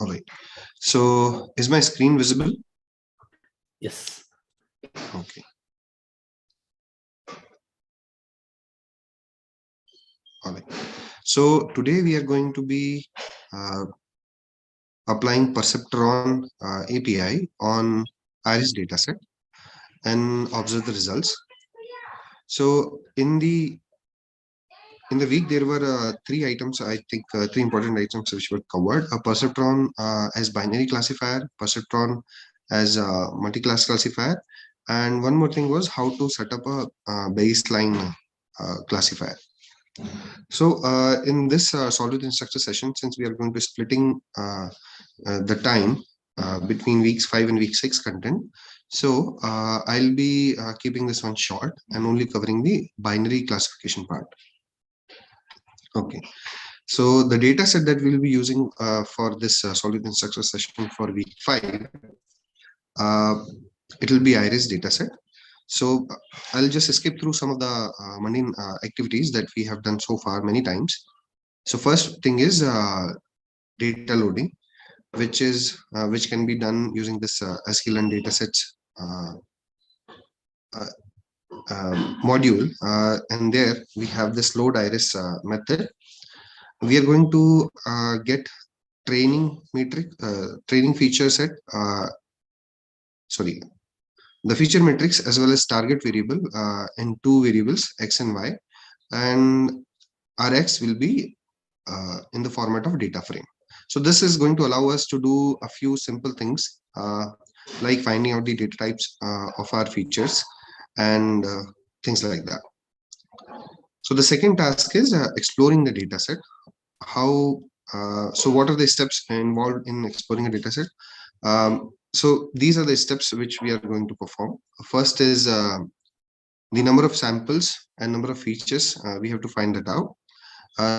All right. So is my screen visible? Yes. Okay. All right. So today we are going to be applying Perceptron API on Iris dataset and observe the results. So in the week, there were three items, I think three important items which were covered. A Perceptron as binary classifier, Perceptron as a multi-class classifier, and one more thing was how to set up a baseline classifier. So in this solve with instructor session, since we are going to splitting the time between weeks 5 and week 6 content, so I'll be keeping this one short and only covering the binary classification part. Okay, so the data set that we'll be using for this solve with instructor session for week 5, it will be Iris dataset. So I'll just skip through some of the mundane activities that we have done so far many times. So first thing is data loading, which can be done using this sklearn datasets module, and there we have this load iris method. We are going to get training feature set. The feature matrix as well as target variable in two variables x and y, and our x will be in the format of data frame. So this is going to allow us to do a few simple things like finding out the data types of our features and things like that. So the second task is exploring the data set. So what are the steps involved in exploring a data set? So these are the steps which we are going to perform. First is the number of samples and number of features. We have to find that out.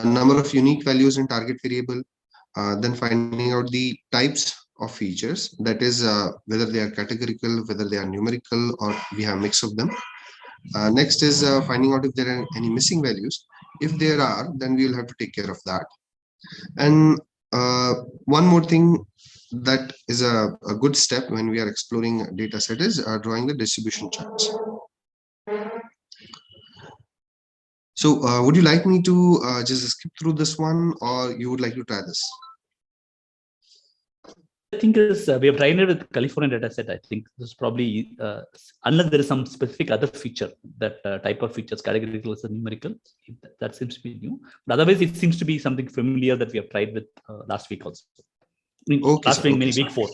Number of unique values in target variable. Then finding out the types of features, that is whether they are categorical, whether they are numerical, or we have a mix of them. Next is finding out if there are any missing values. If there are, then we will have to take care of that. And one more thing that is a good step when we are exploring a data set is drawing the distribution charts. So would you like me to just skip through this one, or you would like to try this? I think is we have tried it with California dataset. I think this is probably unless there is some specific other feature, that type of features, categorical or numerical, that seems to be new. But otherwise, it seems to be something familiar that we have tried with last week also. Okay, last week,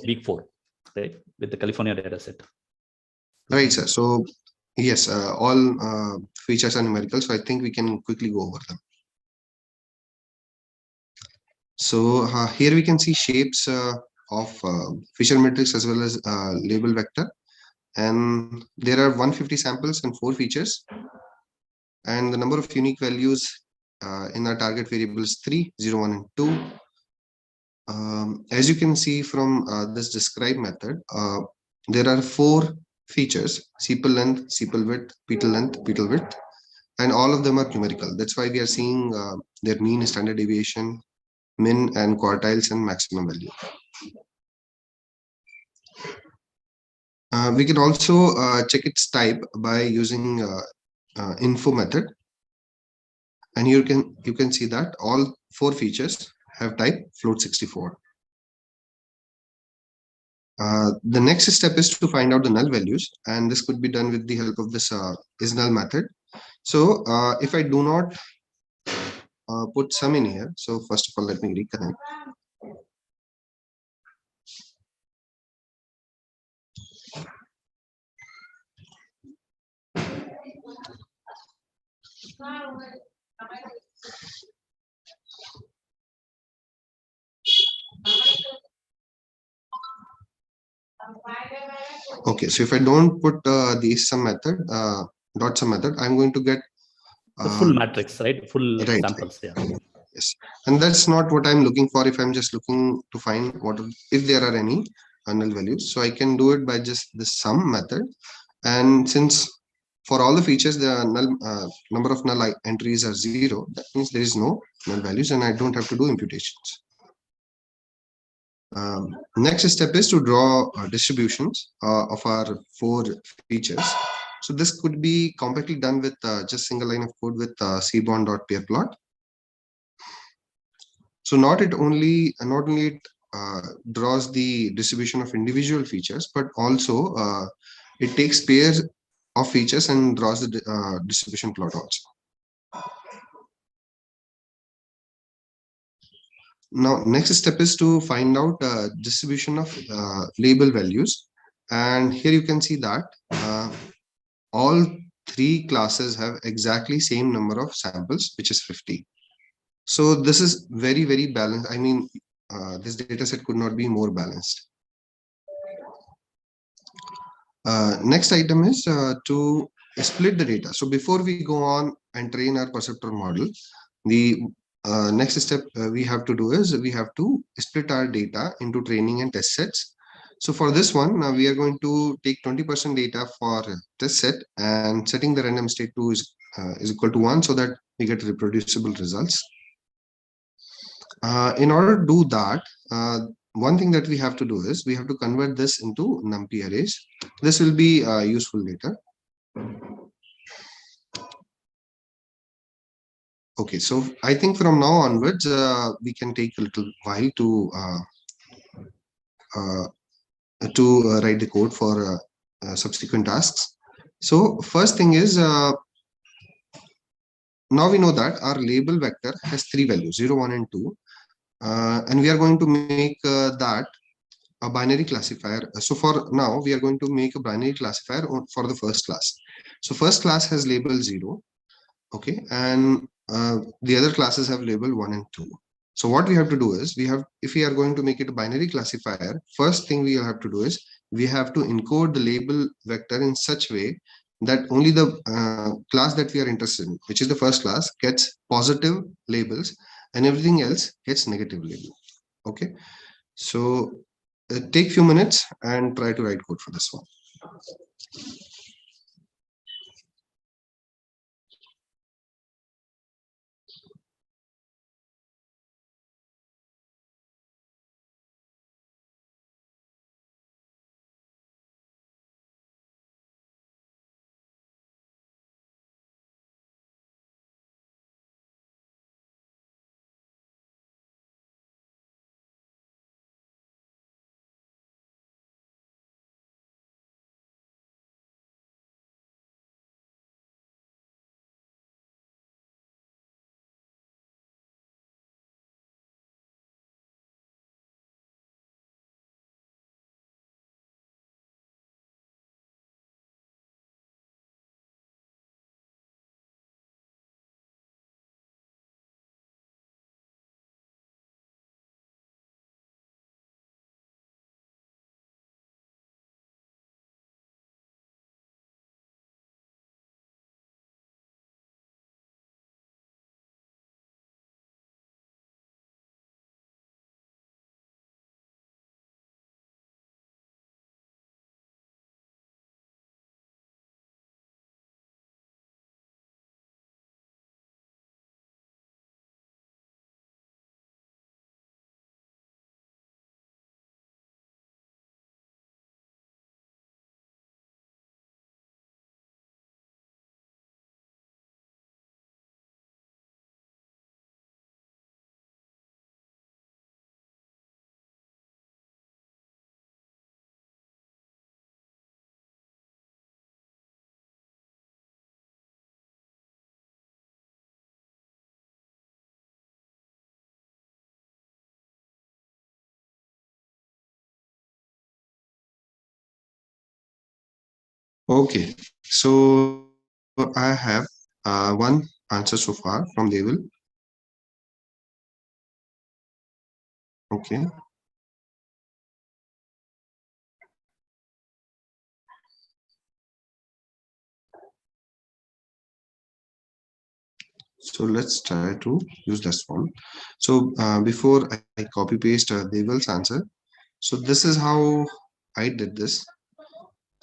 week four, right, with the California dataset. Right, sir. So yes, all features are numerical, so I think we can quickly go over them. So here we can see shapes of feature matrix as well as label vector, and there are 150 samples and 4 features, and the number of unique values in our target variables 3, 0, 1, and 2. As you can see from this describe method, there are 4 features: sepal length, sepal width, petal length, petal width, and all of them are numerical. That's why we are seeing their mean, standard deviation, min, and quartiles and maximum value. We can also check its type by using info method, and you can see that all 4 features have type float64. The next step is to find out the null values, and this could be done with the help of this is null method. So if I do not put sum in here, so first of all, let me reconnect. Okay, so if I don't put the sum method, dot sum method, I'm going to get the full matrix, right? Full samples. Yeah. Yes, and that's not what I'm looking for. If I'm just looking to find if there are any null values, so I can do it by just the sum method. And since for all the features the null number of null entries are 0, that means there is no null values, and I don't have to do imputations. Next step is to draw distributions of our 4 features. So this could be compactly done with just single line of code with cbond.pairplot. So not only it draws the distribution of individual features, but also it takes pairs of features and draws the distribution plot also. Now, next step is to find out distribution of label values. And here you can see that all 3 classes have exactly same number of samples, which is 50. So this is very, very balanced. I mean, this data set could not be more balanced. Next item is to split the data. So before we go on and train our Perceptron model, the next step we have to do is we have to split our data into training and test sets. So for this one, we are going to take 20% data for test set and setting the random state 2 is equal to 1 so that we get reproducible results. In order to do that, one thing that we have to do is we have to convert this into NumPy arrays. This will be useful later. Okay, so I think from now onwards, we can take a little while to write the code for subsequent tasks. So first thing is, now we know that our label vector has 3 values, 0, 1, and 2. And we are going to make that a binary classifier. So for now, we are going to make a binary classifier for the first class. So first class has label 0, okay, and the other classes have label 1 and 2. So what we have to do is if we are going to make it a binary classifier, first thing we have to do is we have to encode the label vector in such way that only the class that we are interested in, which is the first class, gets positive labels and everything else gets negative label. Okay, so take few minutes and try to write code for this one. Okay, so I have one answer so far from Devil. Okay. So let's try to use this one. So before I copy paste Devil's answer, so this is how I did this.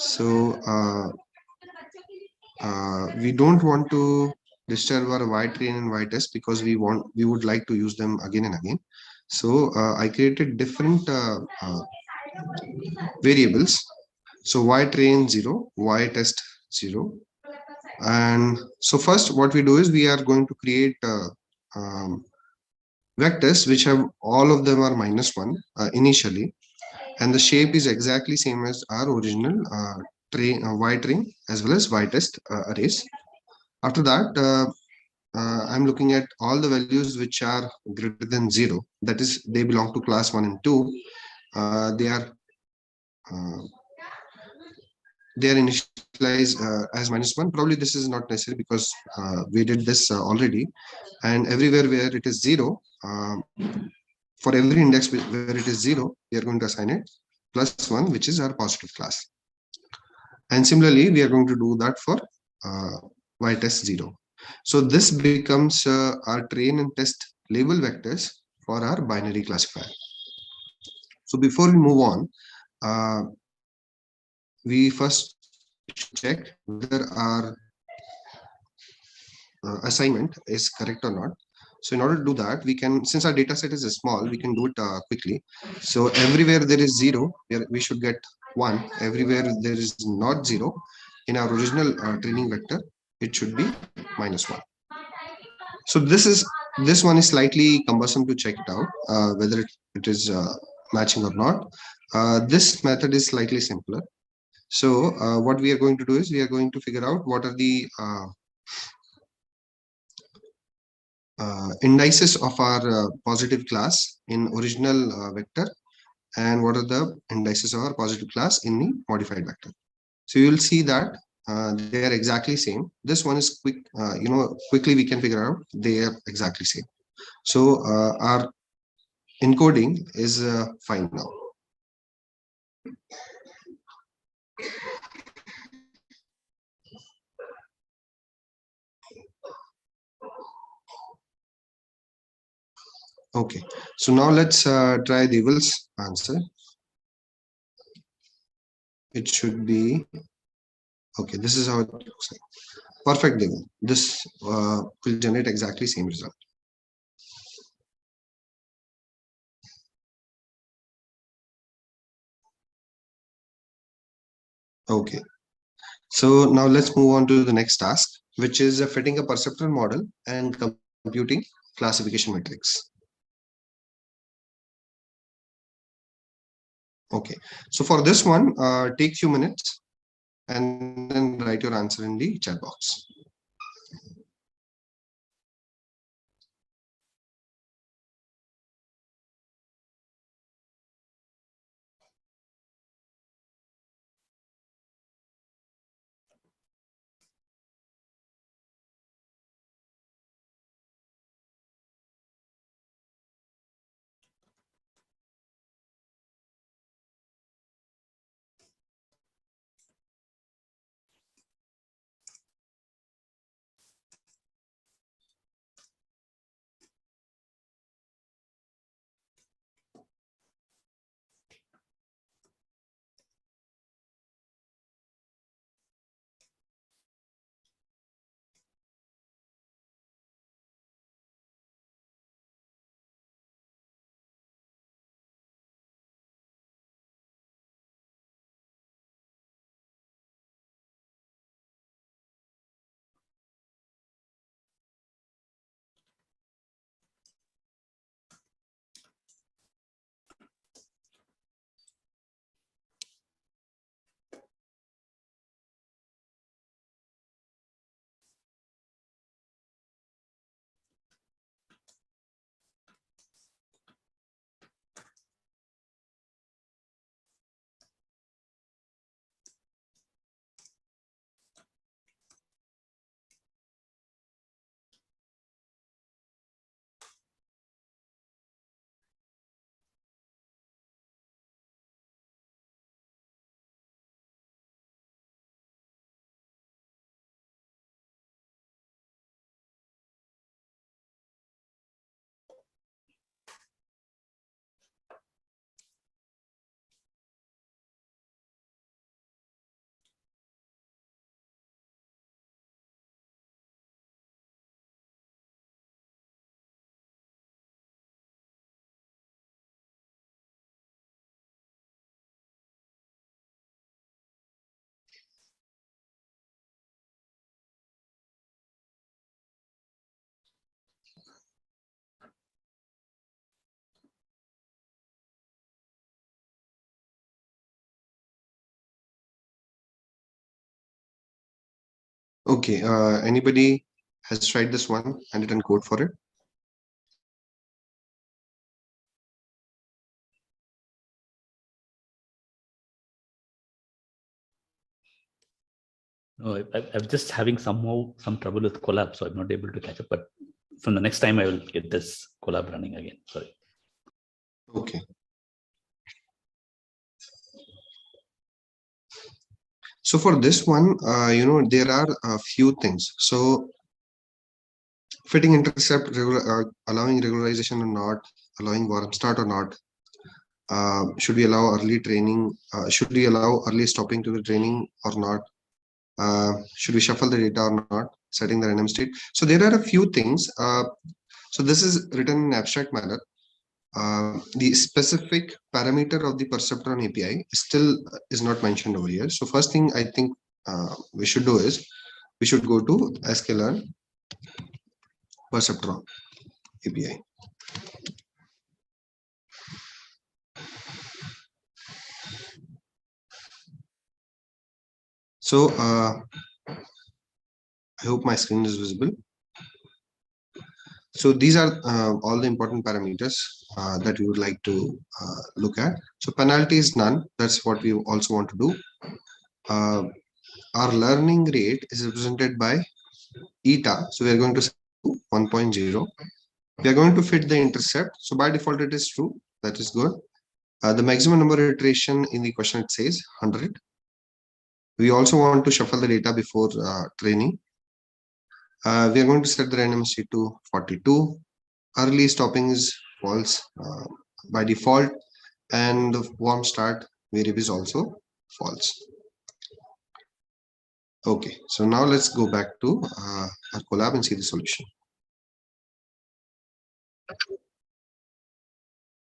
So we don't want to disturb our Y train and Y test because we would like to use them again and again. So I created different variables. So y train 0, y test 0. And so first what we do is we are going to create vectors which have all of them are -1 initially, and the shape is exactly same as our original y train as well as y test arrays. After that, I'm looking at all the values which are greater than 0, that is they belong to class 1 and 2. Uh, they are initialized as -1. Probably this is not necessary because we did this already, and everywhere where it is 0, for every index where it is 0, we are going to assign it +1, which is our positive class. And similarly, we are going to do that for y test 0. So this becomes our train and test label vectors for our binary classifier. So before we move on, we first check whether our assignment is correct or not. So in order to do that, we can, since our data set is small, we can do it quickly. So everywhere there is 0, we should get 1. Everywhere there is not 0 in our original training vector, it should be -1. So this one is slightly cumbersome to check it out, whether it is matching or not. This method is slightly simpler. So what we are going to do is we are going to figure out what are the indices of our positive class in original vector, and what are the indices of our positive class in the modified vector. So you will see that they are exactly same. This one is quick, quickly we can figure out they are exactly same. So our encoding is fine now. Okay, so now let's try Devil's answer. It should be okay. This is how it looks like. Perfect, Devil. This will generate exactly same result. Okay, so now let's move on to the next task, which is fitting a Perceptron model and computing classification metrics. Okay, so for this one, take few minutes and then write your answer in the chat box. Okay, anybody has tried this one and written code for it? No, I'm just having some trouble with collab, so I'm not able to catch up. But from the next time, I will get this collab running again. Sorry. Okay. So for this one, there are a few things. So fitting intercept, allowing regularization or not, allowing warm start or not. Should we allow early training? Should we allow early stopping to the training or not? Should we shuffle the data or not? Setting the random state. So there are a few things. So this is written in abstract manner. The specific parameter of the Perceptron API still is not mentioned over here. So first thing I think we should do is we should go to sklearn Perceptron API. So I hope my screen is visible. So these are all the important parameters that we would like to look at. So penalty is none. That's what we also want to do. Our learning rate is represented by eta. So we are going to set to 1.0. We are going to fit the intercept. So by default, it is true. That is good. The maximum number of iteration in the question, it says 100. We also want to shuffle the data before training. We are going to set the random state to 42. Early stopping is false by default, and the warm start variable is also false. Okay, so now let's go back to our collab and see the solution.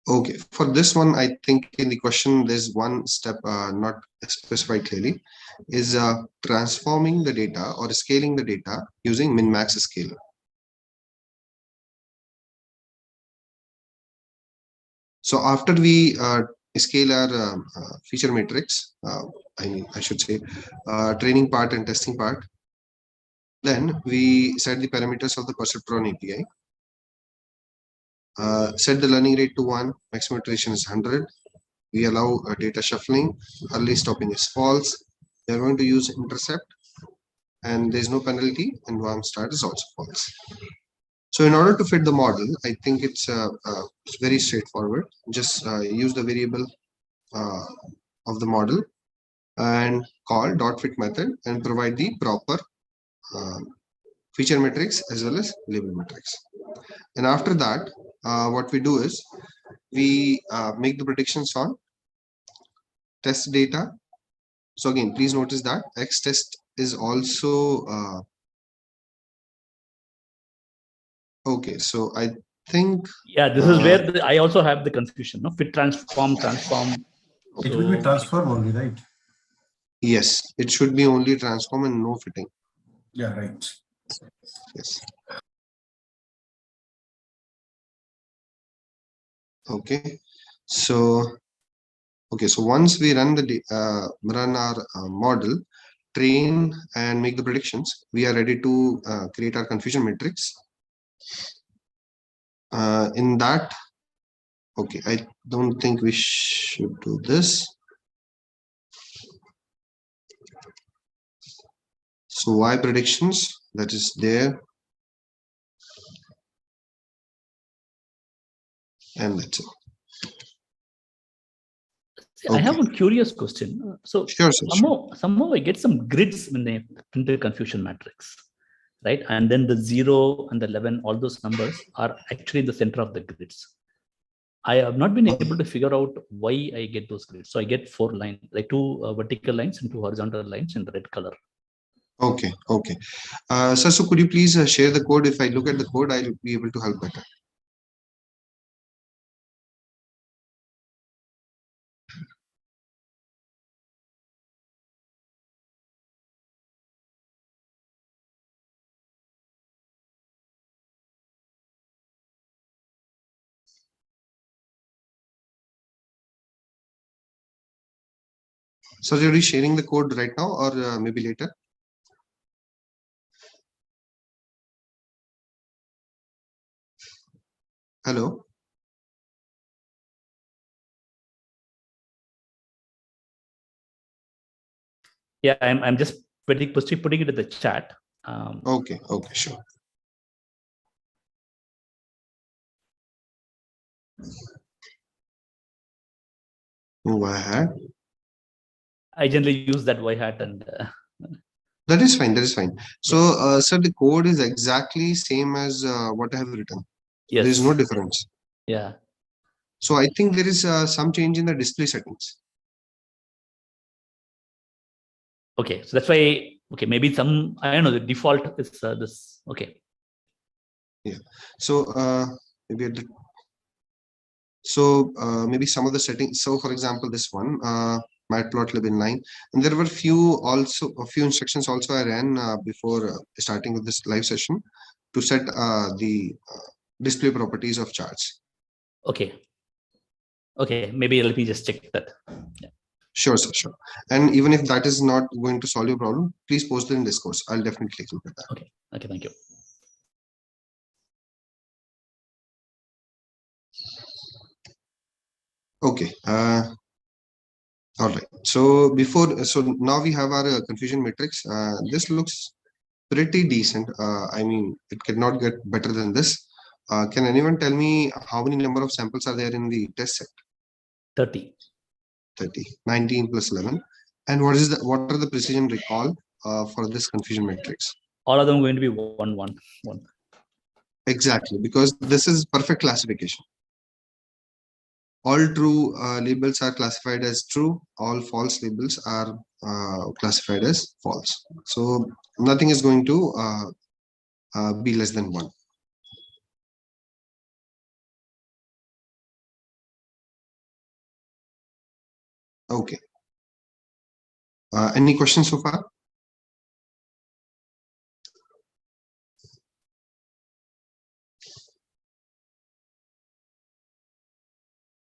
Okay, for this one, I think in the question, there's one step not specified clearly, is transforming the data or scaling the data using min-max scaler. So after we scale our feature matrix, I should say training part and testing part, then we set the parameters of the Perceptron API. Set the learning rate to 1, maximum iteration is 100. We allow data shuffling, early stopping is false. We are going to use intercept, and there's no penalty, and warm start is also false. So in order to fit the model, I think it's very straightforward. Just use the variable of the model and call dot fit method and provide the proper feature matrix as well as label matrix. And after that, what we do is we make the predictions on test data. So again, please notice that X test is also okay. So I think this is where I also have the confusion. No, fit transform. It will be transform only, right? Yes, it should be only transform and no fitting. Yeah, right. Yes. Okay. So once we run our model, train and make the predictions, we are ready to create our confusion matrix. In that, okay, I don't think we should do this. So Y predictions, that is there. And that's it. I have one curious question. So sure. somehow I get some grids when they print the confusion matrix, right? And then the 0 and the 11, all those numbers are actually in the center of the grids. I have not been able to figure out why I get those grids. So I get 4 lines, like 2 vertical lines and 2 horizontal lines in the red color. Okay. Sir, so could you please share the code? If I look at the code, I'll be able to help better. So are you sharing the code right now or maybe later? Hello. Yeah, I'm just putting it in the chat. Okay, sure. Why hat? I generally use that Y hat and That is fine. So, sir, the code is exactly same as what I have written. yes. There is no difference. Yeah. So I think there is some change in the display settings. Okay, so that's why. Okay, maybe some, I don't know, the default is this. Okay. Yeah. So maybe at the, maybe some of the settings. So for example, this one, matplotlib inline, and there were a few instructions also I ran before starting with this live session to set the display properties of charts. Okay. Okay, maybe let me just check that. Yeah. Sure, sir, sure. And even if that is not going to solve your problem, please post it in Discord. I'll definitely look at that. Okay. Okay, thank you. Okay. All right. So now we have our confusion matrix. This looks pretty decent. I mean, it cannot get better than this. Can anyone tell me how many number of samples are there in the test set? 30. 30. 19 plus 11. And what are the precision recall for this confusion matrix? All of them are going to be 1, 1, 1. Exactly, because this is perfect classification. All true labels are classified as true. All false labels are classified as false. So nothing is going to be less than 1. Okay. Any questions so far?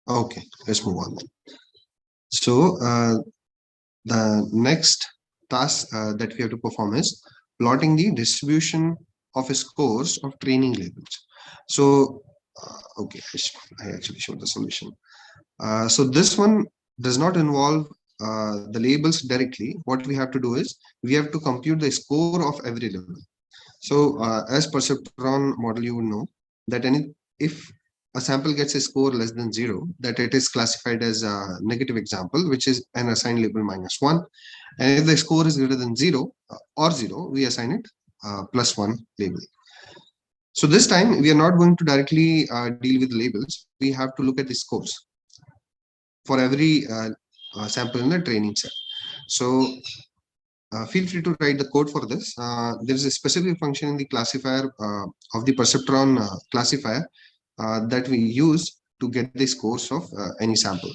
Okay, let's move on then. So the next task that we have to perform is plotting the distribution of scores of training labels. So okay, I actually showed the solution. So this one does not involve the labels directly. What we have to do is we have to compute the score of every label. So as Perceptron model, you would know that if a sample gets a score less than 0, that it is classified as a negative example, which is an assigned label -1. And if the score is greater than 0 or 0, we assign it +1 label. So this time we are not going to directly deal with labels. We have to look at the scores for every sample in the training set. So feel free to write the code for this. There is a specific function in the classifier of the Perceptron classifier that we use to get the scores of any sample.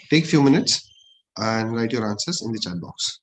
Take few minutes and write your answers in the chat box.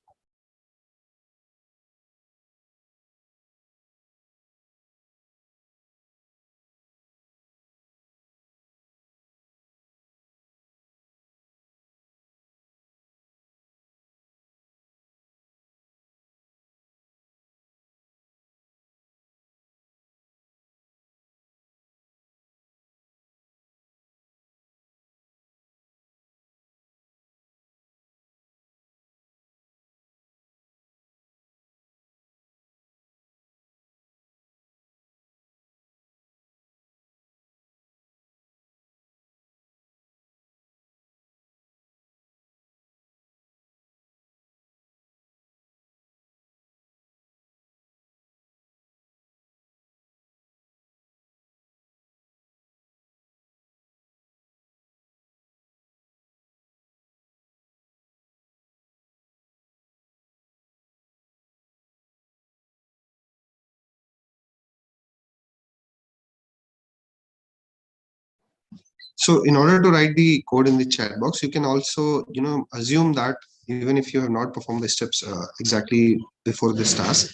So in order to write the code in the chat box, you can also, assume that even if you have not performed the steps exactly before this task,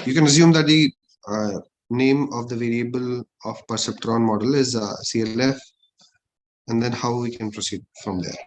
you can assume that the name of the variable of Perceptron model is CLF, and then how we can proceed from there.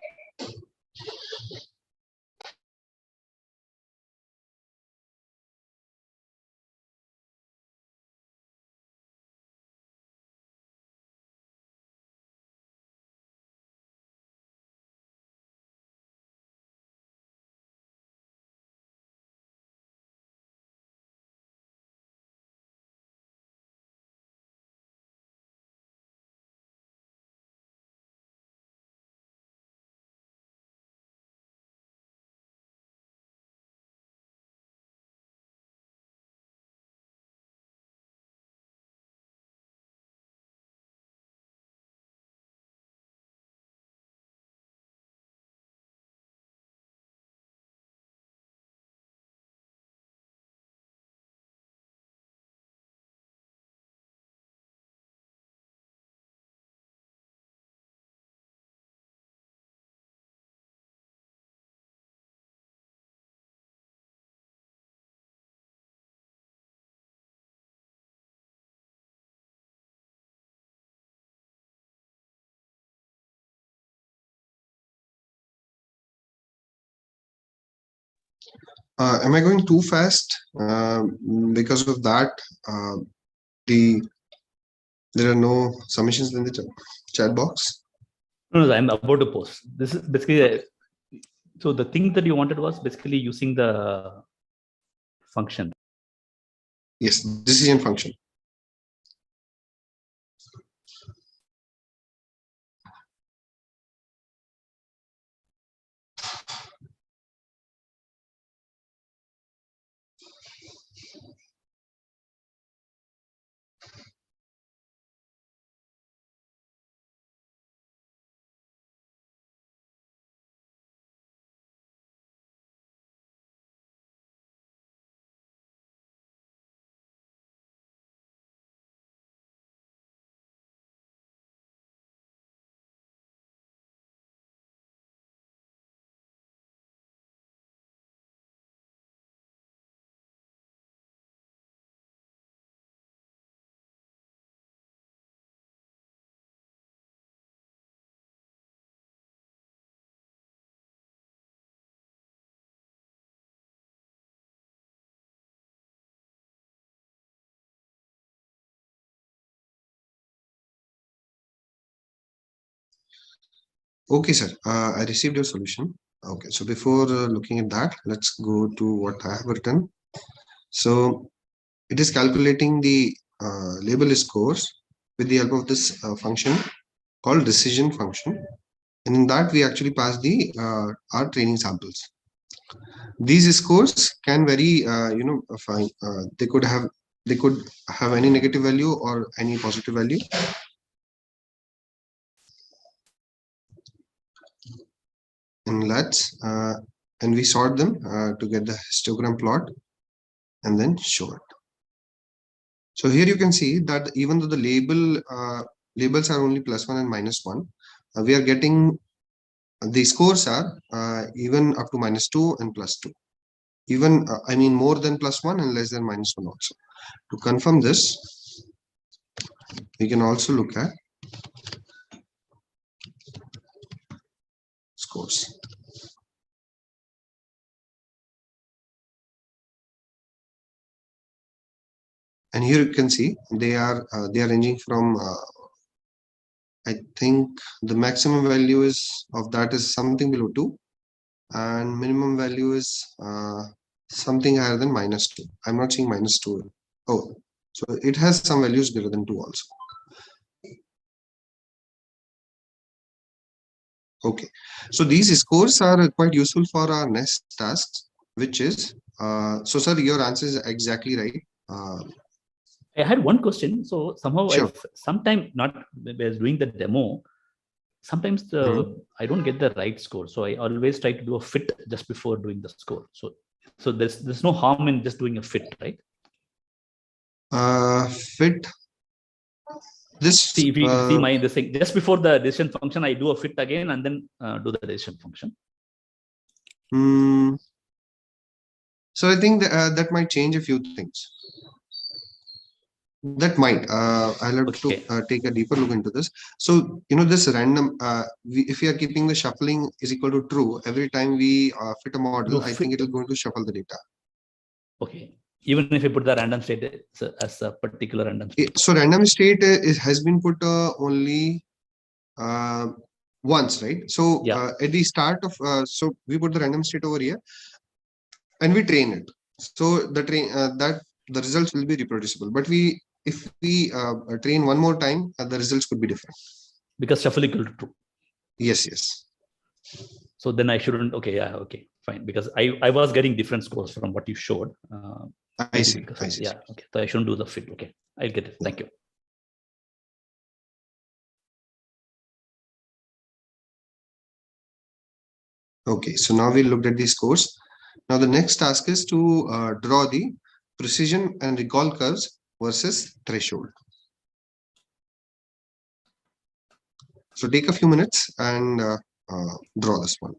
Am I going too fast? Because of that, there are no submissions in the chat box. No, I'm about to post. This is basically so the thing that you wanted was basically using the function. Yes, decision function. Okay, sir. I received your solution. Okay, so before looking at that, let's go to what I have written. So it is calculating the label scores with the help of this function called decision function. And in that, we actually pass the our training samples. These scores can vary, fine. They could have any negative value or any positive value. And and we sort them to get the histogram plot and then show it. So here you can see that even though the labels are only +1 and -1, we are getting the scores are even up to -2 and +2. Even I mean more than +1 and less than -1 also. To confirm this, we can also look at scores. And here you can see they are ranging from I think the maximum value of that is something below 2, and minimum value is something higher than -2. I'm not seeing -2. Oh, so it has some values greater than 2 also. Okay, so these scores are quite useful for our next tasks, which is so sir, your answer is exactly right. I had one question. So somehow Sure. sometime not while doing the demo, sometimes I don't get the right score. So I always try to do a fit just before doing the score. So there's no harm in just doing a fit, right? Fit. This See, if you see this thing, just before the decision function, I do a fit again and then do the decision function. So I think that might change a few things. That might. I'll have to take a deeper look into this. So this random. If we are keeping the shuffling is equal to true every time we fit a model, I think it is going to shuffle the data. Okay. Even if you put the random state as a particular random state. So random state has been put only once, right? So at the start of so we put the random state over here and we train it. So the the results will be reproducible. But if we train one more time, the results could be different. Because shuffle equal to true. Yes, yes. So then I shouldn't. Okay, yeah, okay, fine. Because I was getting different scores from what you showed. I see. Yeah, okay. So I shouldn't do the fit. Okay, I'll get it. Thank you. Okay, so now we looked at the scores. Now the next task is to draw the precision and recall curves versus threshold. So take a few minutes and draw this one.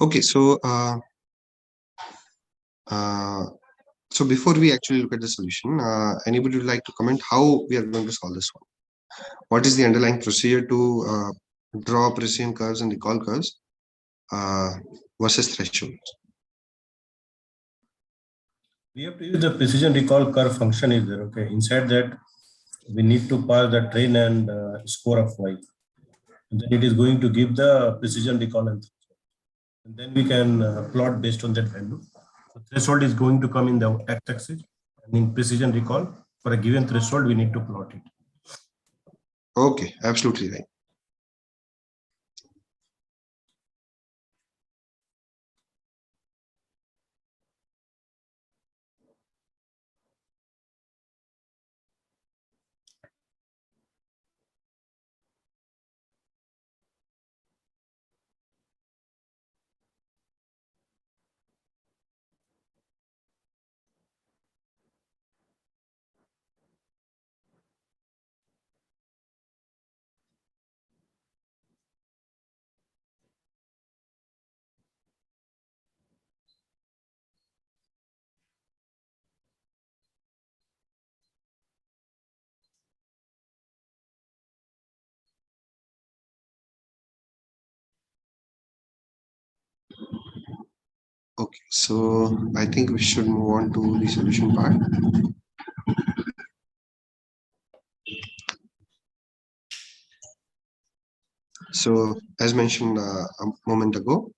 Okay, so so before we actually look at the solution, anybody would like to comment how we are going to solve this one? What is the underlying procedure to draw precision curves and recall curves versus thresholds? We have to use the precision recall curve function is there. Okay, inside that we need to pass the train and score of y. And then it is going to give the precision recall and then we can plot based on that value. So threshold is going to come in the x-axis, and in precision recall for a given threshold we need to plot it. Okay, absolutely right. Okay, so I think we should move on to the solution part. So as mentioned a moment ago,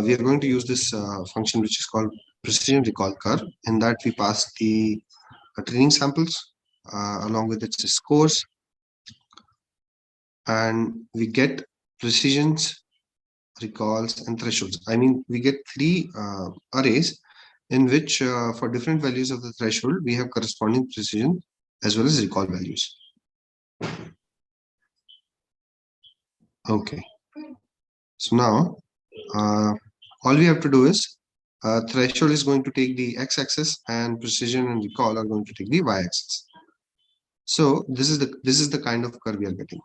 we are going to use this function which is called precision recall curve. In that we pass the training samples along with its scores, and we get precisions, recalls, and thresholds. I mean, we get three arrays in which for different values of the threshold, we have corresponding precision as well as recall values. Okay. So now, all we have to do is threshold is going to take the x-axis and precision and recall are going to take the y-axis. So this is the kind of curve we are getting.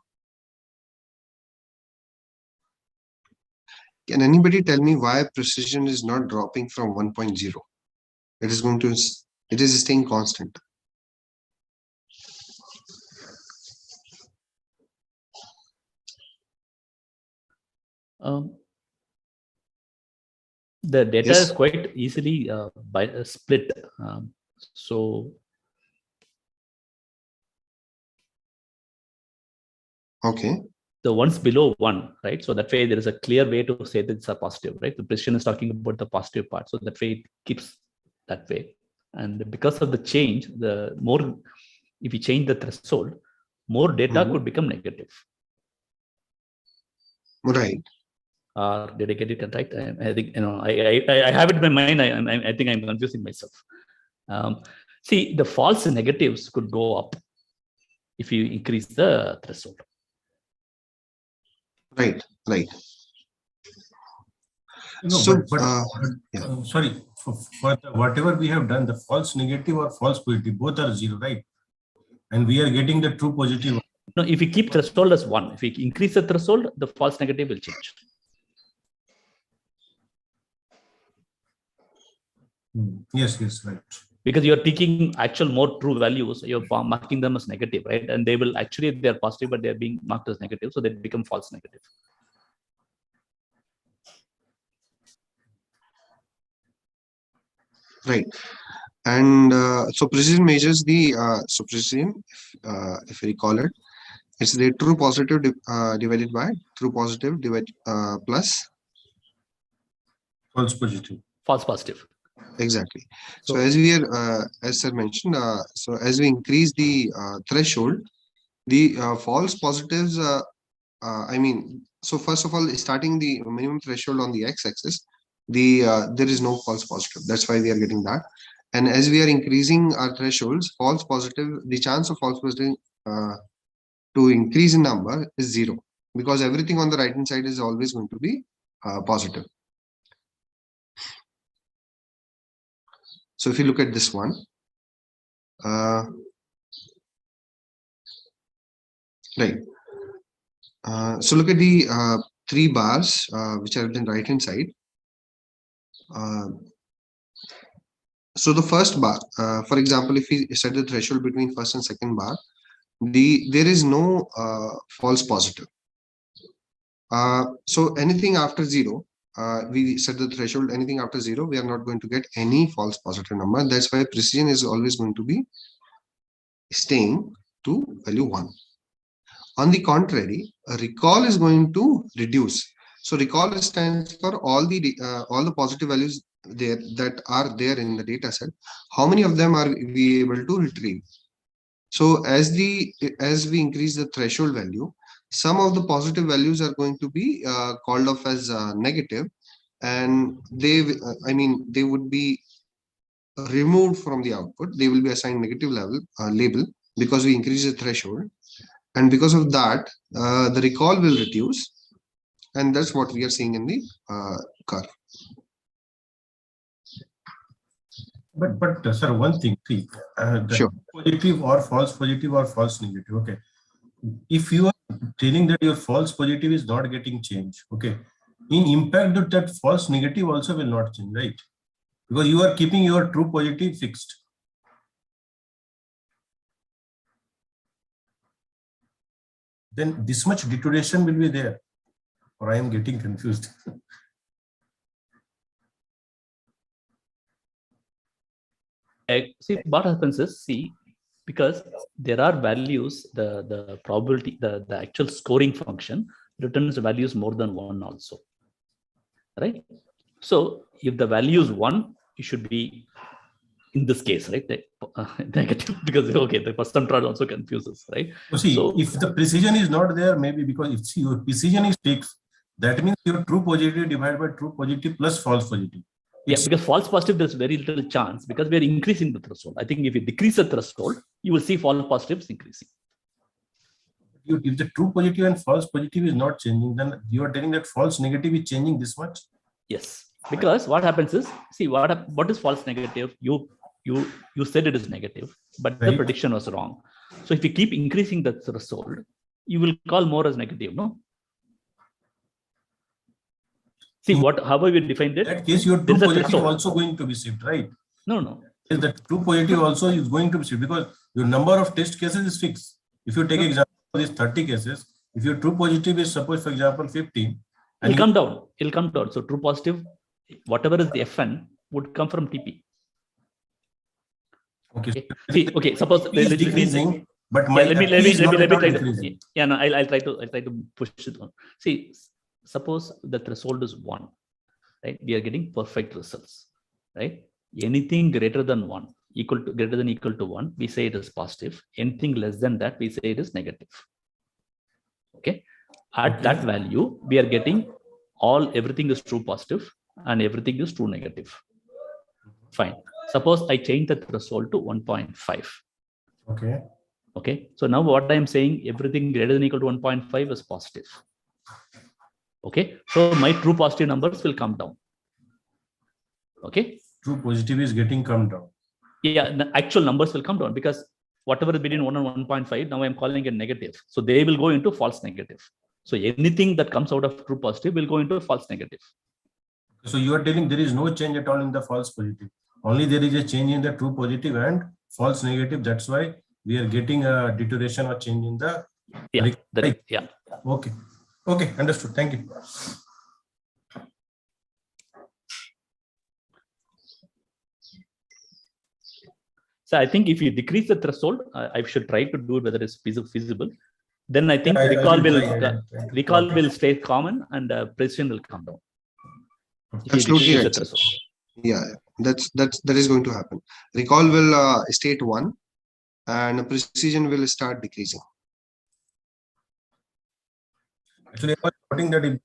Can anybody tell me why precision is not dropping from 1.0? It is staying constant. The data Yes. is quite easily split. So Okay. the ones below 1, right? So that way there is a clear way to say that it's a positive, right? The precision is talking about the positive part. So that way it keeps that way. And because of the change, the more, if you change the threshold, more data could become negative. Right. Did I get it right? I think, I have it in my mind. I think I'm confusing myself. See, the false negatives could go up if you increase the threshold. Right. No, So, sorry, for whatever we have done, the false negative or false positive, both are 0, right? And we are getting the true positive. No, if you keep threshold as 1, if you increase the threshold, the false negative will change. Yes, right. Because you're taking actual more true values, you're marking them as negative, right? And they will actually, they're positive, but they're being marked as negative. So they become false negative. right. And so precision measures the precision, if you recall it, it's the true positive divided by true positive plus False positive. False positive. Exactly. So as we are, as sir mentioned, so as we increase the threshold, the false positives, I mean, so first of all, starting the minimum threshold on the x-axis, there is no false positive. That's why we are getting that. And as we are increasing our thresholds, false positive, the chance of false positive to increase in number is 0, because everything on the right hand side is always going to be positive. So if you look at this one, right. So look at the 3 bars which are in the right hand side. So the first bar, for example, if we set the threshold between first and second bar, there is no false positive. So anything after 0, we set the threshold, anything after 0, we are not going to get any false positive number. That's why precision is always going to be staying to value 1. On the contrary, a recall is going to reduce. So recall stands for all the positive values there that are there in the data set. How many of them are we able to retrieve? So as we increase the threshold value, some of the positive values are going to be called off as negative, and they would be removed from the output. They will be assigned negative label because we increase the threshold, and because of that the recall will reduce, and that's what we are seeing in the curve. But sir, one thing, see, Sure. positive or false negative. Okay, if you are telling that your false positive is not getting changed, okay, in impact that false negative also will not change, right? Because you are keeping your true positive fixed. Then this much deterioration will be there, or I am getting confused. See, what happens is, because there are values, the probability, the actual scoring function returns values more than 1 also, right? So if the value is 1, it should be, in this case, right, negative, because okay, the Perceptron also confuses, right? So if the precision is not there, maybe because if your precision is fixed, that means your true positive divided by true positive plus false positive. Yeah, because false positive, there's very little chance because we are increasing the threshold. I think if you decrease the threshold, you will see false positives increasing. If the true positive and false positive is not changing, then you are telling that false negative is changing this much? Yes, because what happens is, see, what is false negative? You said it is negative, but the prediction was wrong. So if you keep increasing the threshold, you will call more as negative, no? See, however we defined it. In that case, your true positive is also going to be shift, right? No. The true positive also is going to be shift because your number of test cases is fixed. If you take example of these 30 cases, if your true positive is suppose, for example, 15, and it'll come down. It'll come down. So true positive, whatever is the FN, would come from TP. Okay. See, okay. Suppose decreasing, but my let me try to. Yeah, no, I'll try to push it on. See, suppose the threshold is 1, right? We are getting perfect results, right? Anything greater than 1, greater than equal to 1, we say it is positive. Anything less than that, we say it is negative. Okay. At that value, we are getting everything is true positive and everything is true negative. Fine. Suppose I change the threshold to 1.5. Okay. So now what I am saying, everything greater than equal to 1.5 is positive. Okay. So my true positive numbers will come down. Okay. True positive is getting come down. Yeah, the actual numbers will come down because whatever is between 1 and 1.5, now I'm calling it negative. So they will go into false negative. So anything that comes out of true positive will go into false negative. So you are telling there is no change at all in the false positive. Only there is a change in the true positive and false negative. That's why we are getting a deterioration or change in the. Yeah. Okay. Understood. Thank you. So I think if you decrease the threshold, I should try to do it whether it's feasible. Then I think recall will stay common and precision will come down. Absolutely right. Yeah, that is going to happen. Recall will stay at 1 and precision will start decreasing. Actually, I was noting that if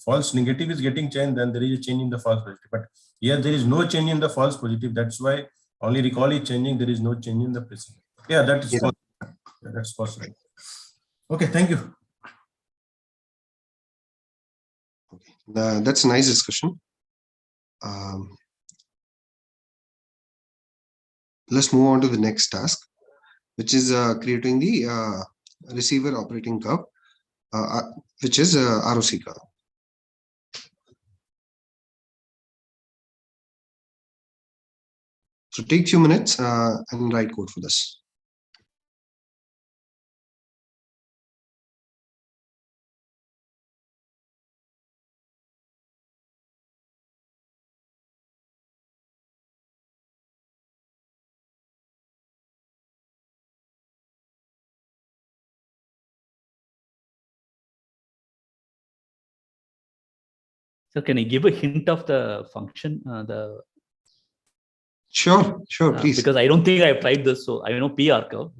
false negative is getting changed, then there is a change in the false positive. But here there is no change in the false positive. That's why only recall is changing. There is no change in the precision. Yeah, that is possible. Yeah, that's possible. Okay, thank you. Okay, that's a nice discussion. Let's move on to the next task, which is creating the receiver operating curve, which is ROC curve. So take few minutes and write code for this. So can you give a hint of the function? Sure, please. Because I don't think I've tried this, so I know PR curve.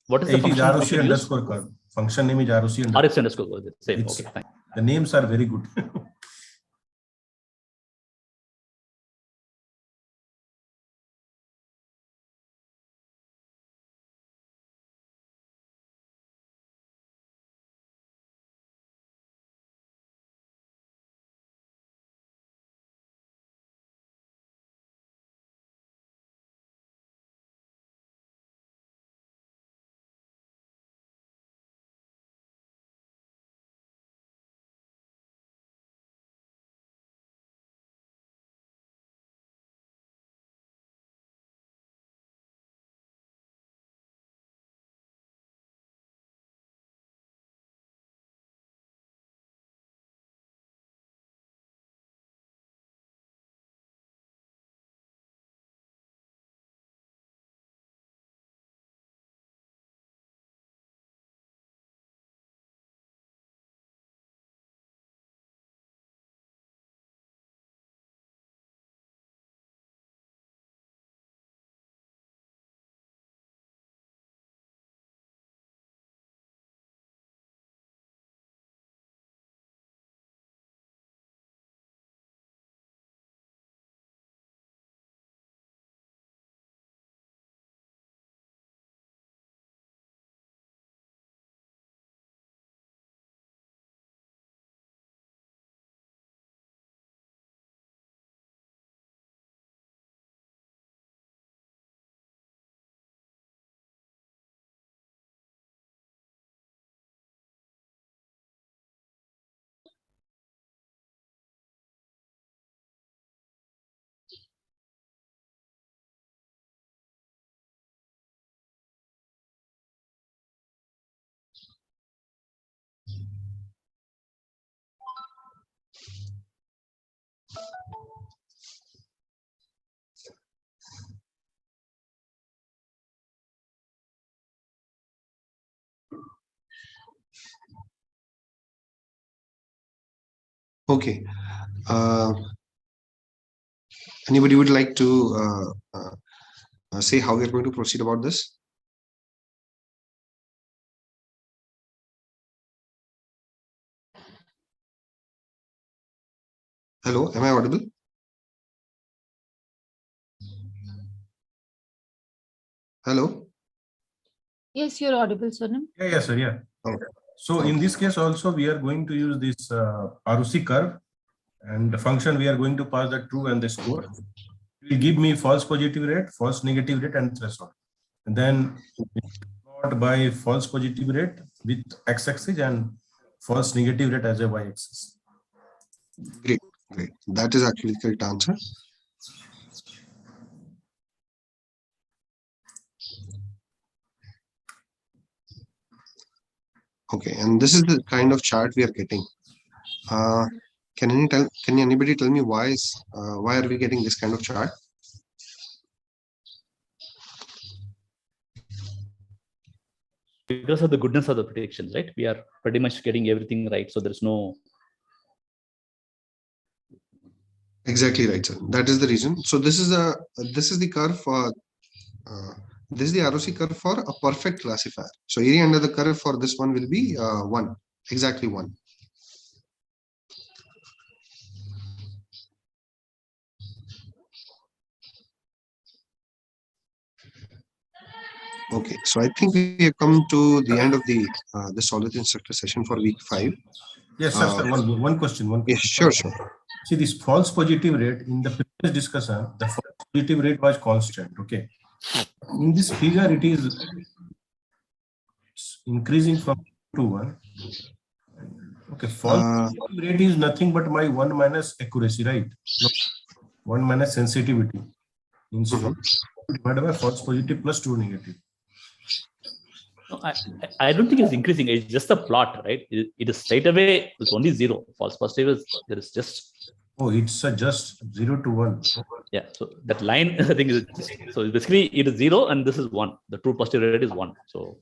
What is the function? It is ROC underscore curve. Function name is ROC underscore curve. Same. Okay, fine. The names are very good. Okay. Anybody would like to say how we are going to proceed about this? Hello, am I audible? Hello? Yes, you're audible, Sonam. Yeah, sir. Yeah. Okay. So in this case also, we are going to use this ROC curve, and the function we are going to pass the true and the score. It will give me false positive rate, false negative rate, and threshold. And then plot by false positive rate with x-axis and false negative rate as a y-axis. Great. That is actually the correct answer. Okay, and this is the kind of chart we are getting. Can anybody tell me why are we getting this kind of chart? Because of the goodness of the predictions, right? We are pretty much getting everything right, so there's no. Exactly right, sir. That is the reason. So this is the curve for this is the ROC curve for a perfect classifier. So area under the curve for this one will be 1, exactly 1. Okay, so I think we have come to the end of the solid instructor session for week 5. Yes, sir. One question. Yes, sure. See, this false positive rate in the previous discussion, the false positive rate was constant. Okay. In this figure, it is increasing from 2 to 1. Okay, false positive rate is nothing but my 1 minus accuracy, right? No, 1 minus sensitivity. divided by false positive plus true negative. No, I don't think it's increasing. It's just a plot, right? It is straight away. It's only 0. False positive is there is just. Oh, it's just 0 to 1. Yeah. So that line, I think, is just, so basically it is 0 and this is 1. The true positive rate is 1. So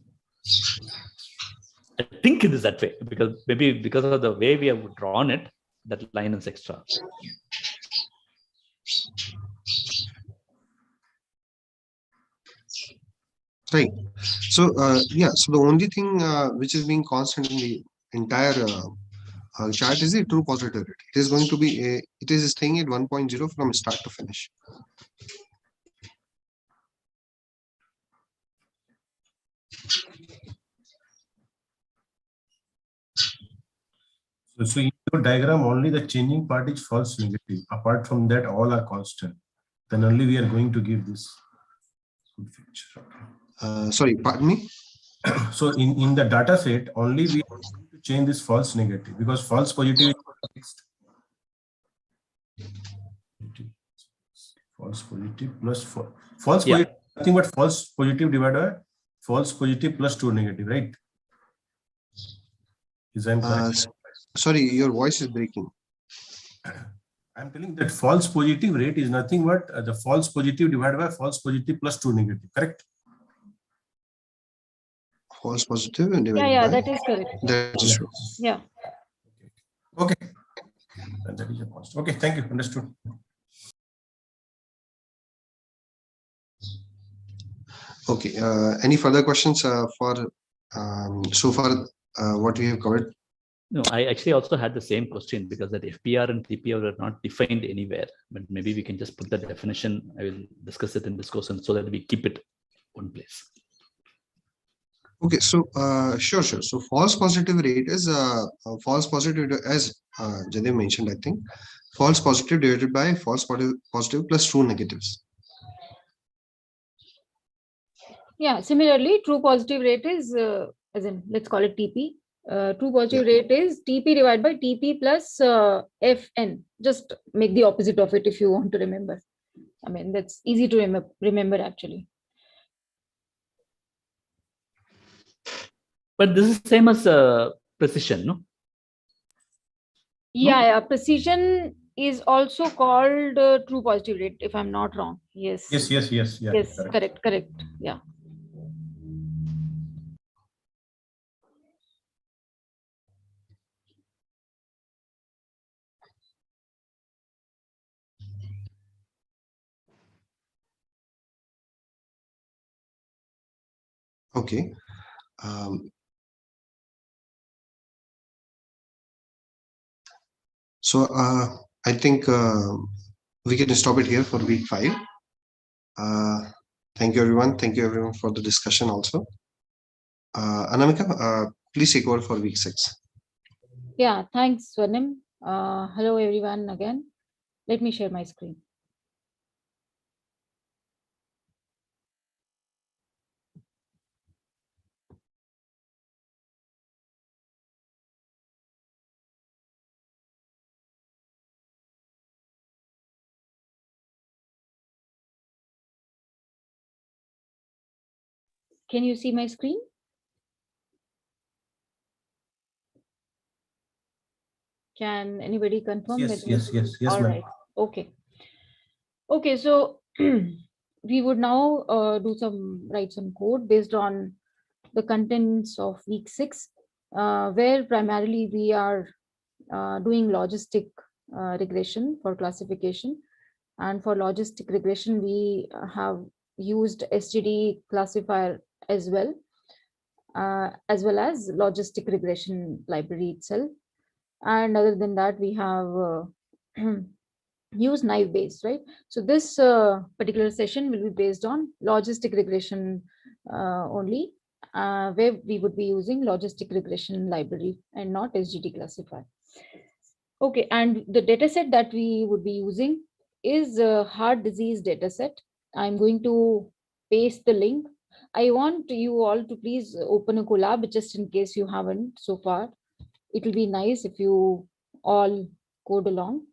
I think it is that way because maybe because of the way we have drawn it, that line is extra. Right. So yeah, so the only thing which is being constant in the entire chart is the true positive rate. It is going to be it is staying at 1.0 from start to finish. So in your diagram, only the changing part is false negative. Apart from that, all are constant. Then only we are going to give this good feature. Sorry, pardon me. So in the data set, only we are going to change this false negative because false positive is fixed. False positive plus false Yeah. positive, nothing but false positive divided by false positive plus true negative, right? Is that correct? Sorry, your voice is breaking. I'm telling that false positive rate is nothing but the false positive divided by false positive plus true negative, correct? False positive and divided Yeah, by that is correct. that is true. Yeah. Okay. And that is a constant. Okay, thank you. Understood. Okay. Any further questions for so far what we have covered? No, I actually also had the same question because that FPR and TPR are not defined anywhere. But maybe we can just put the definition. I will discuss it in this course so that we keep it one place. Okay, so sure. So false positive rate is false positive as Jadev mentioned, I think. False positive divided by false positive plus true negatives. Yeah. Similarly, true positive rate is, as in, let's call it TP. True positive rate is TP divided by TP plus FN. Just make the opposite of it if you want to remember. I mean, that's easy to remember actually. But this is same as precision, no? Yeah, precision is also called true positive rate, if I'm not wrong. Yes. Yes. Yeah, Yes, correct. Yeah. Okay. So I think we can stop it here for week 5. Thank you, everyone. Thank you, everyone, for the discussion also. Anamika, please take over for week 6. Yeah, thanks, Swarnim. Hello, everyone, again. Let me share my screen. Can you see my screen? Can anybody confirm? Yes, All ma'am. right. Okay, so we would now write some code based on the contents of week 6, where primarily we are doing logistic regression for classification. And for logistic regression, we have used SGD classifier as well as logistic regression library itself. And other than that, we have used knife based, right? So this particular session will be based on logistic regression only, where we would be using logistic regression library and not SGD classifier. Okay, and the dataset that we would be using is a heart disease dataset. I'm going to paste the link. I want you all to please open a collab just in case you haven't so far. It will be nice if you all code along.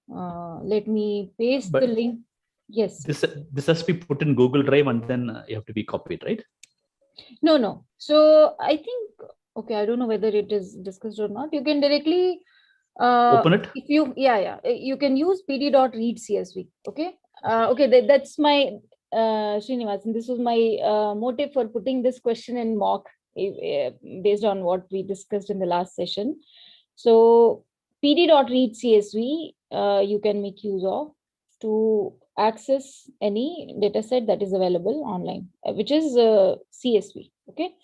Let me paste the link. Yes. This has to be put in Google Drive and then you have to be copied, right? No. So I think, okay, I don't know whether it is discussed or not. You can directly Open it. if you, you can use pd.read CSV. Okay. That's my Srinivasan. This was my motive for putting this question in mock based on what we discussed in the last session. So pd.read CSV you can make use of to access any data set that is available online, which is CSV. Okay.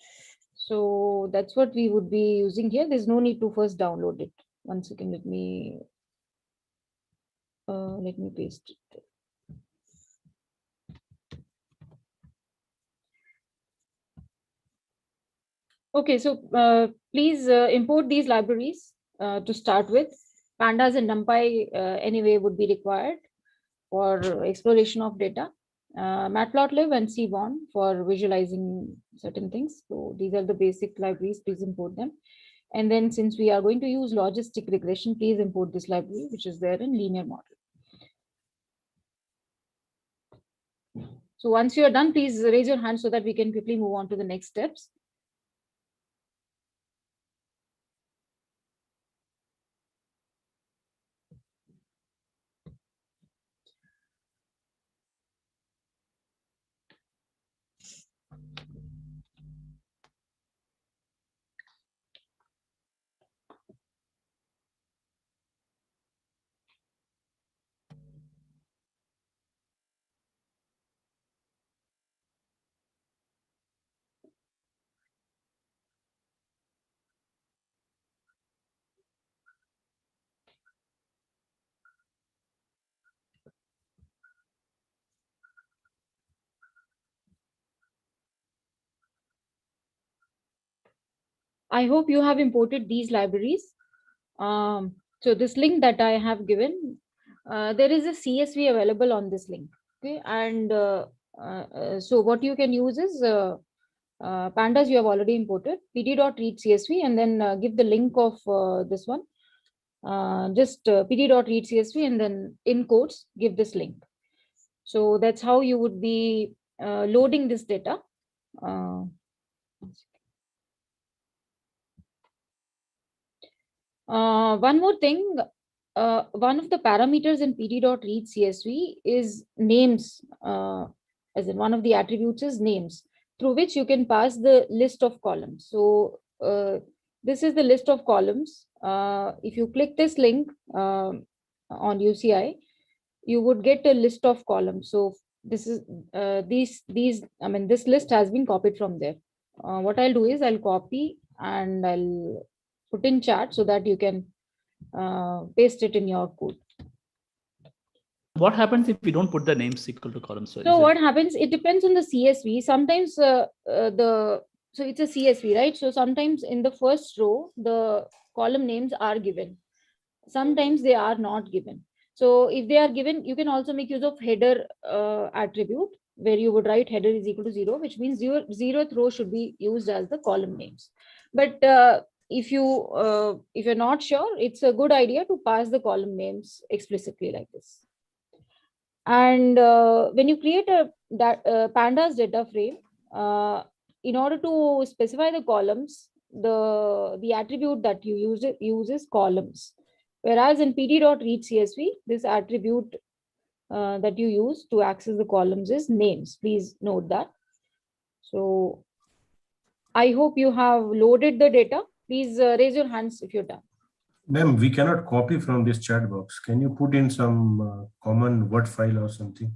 So that's what we would be using here. There's no need to first download it. 1 second, let me paste it. Okay, so please import these libraries to start with. Pandas and NumPy anyway would be required for exploration of data. Matplotlib and Seaborn for visualizing certain things. So these are the basic libraries, please import them. And then since we are going to use logistic regression, please import this library, which is there in linear model. So once you are done, please raise your hand so that we can quickly move on to the next steps. I hope you have imported these libraries. So this link that I have given, there is a CSV available on this link. Okay, and so what you can use is pandas you have already imported, pd.read CSV, and then give the link of this one. Just pd.read CSV, and then in quotes give this link. So that's how you would be loading this data. One more thing, one of the parameters in pd.read CSV is names, as in one of the attributes is names, through which you can pass the list of columns. So this is the list of columns. If you click this link on UCI, you would get a list of columns. So this is this list has been copied from there. What I'll do is I'll copy and I'll put in chat so that you can paste it in your code. What happens if we don't put the names equal to columns? So what happens? It depends on the CSV. Sometimes so it's a CSV, right? So sometimes in the first row, the column names are given. Sometimes they are not given. So if they are given, you can also make use of header attribute, where you would write header is equal to 0, which means your 0th row should be used as the column names. But if you're not sure, it's a good idea to pass the column names explicitly like this. And when you create a pandas data frame, in order to specify the columns, the attribute that you use uses columns. Whereas in pd.read CSV, this attribute that you use to access the columns is names. Please note that. So I hope you have loaded the data. Please raise your hands if you're done. Ma'am, we cannot copy from this chat box. Can you put in some common Word file or something?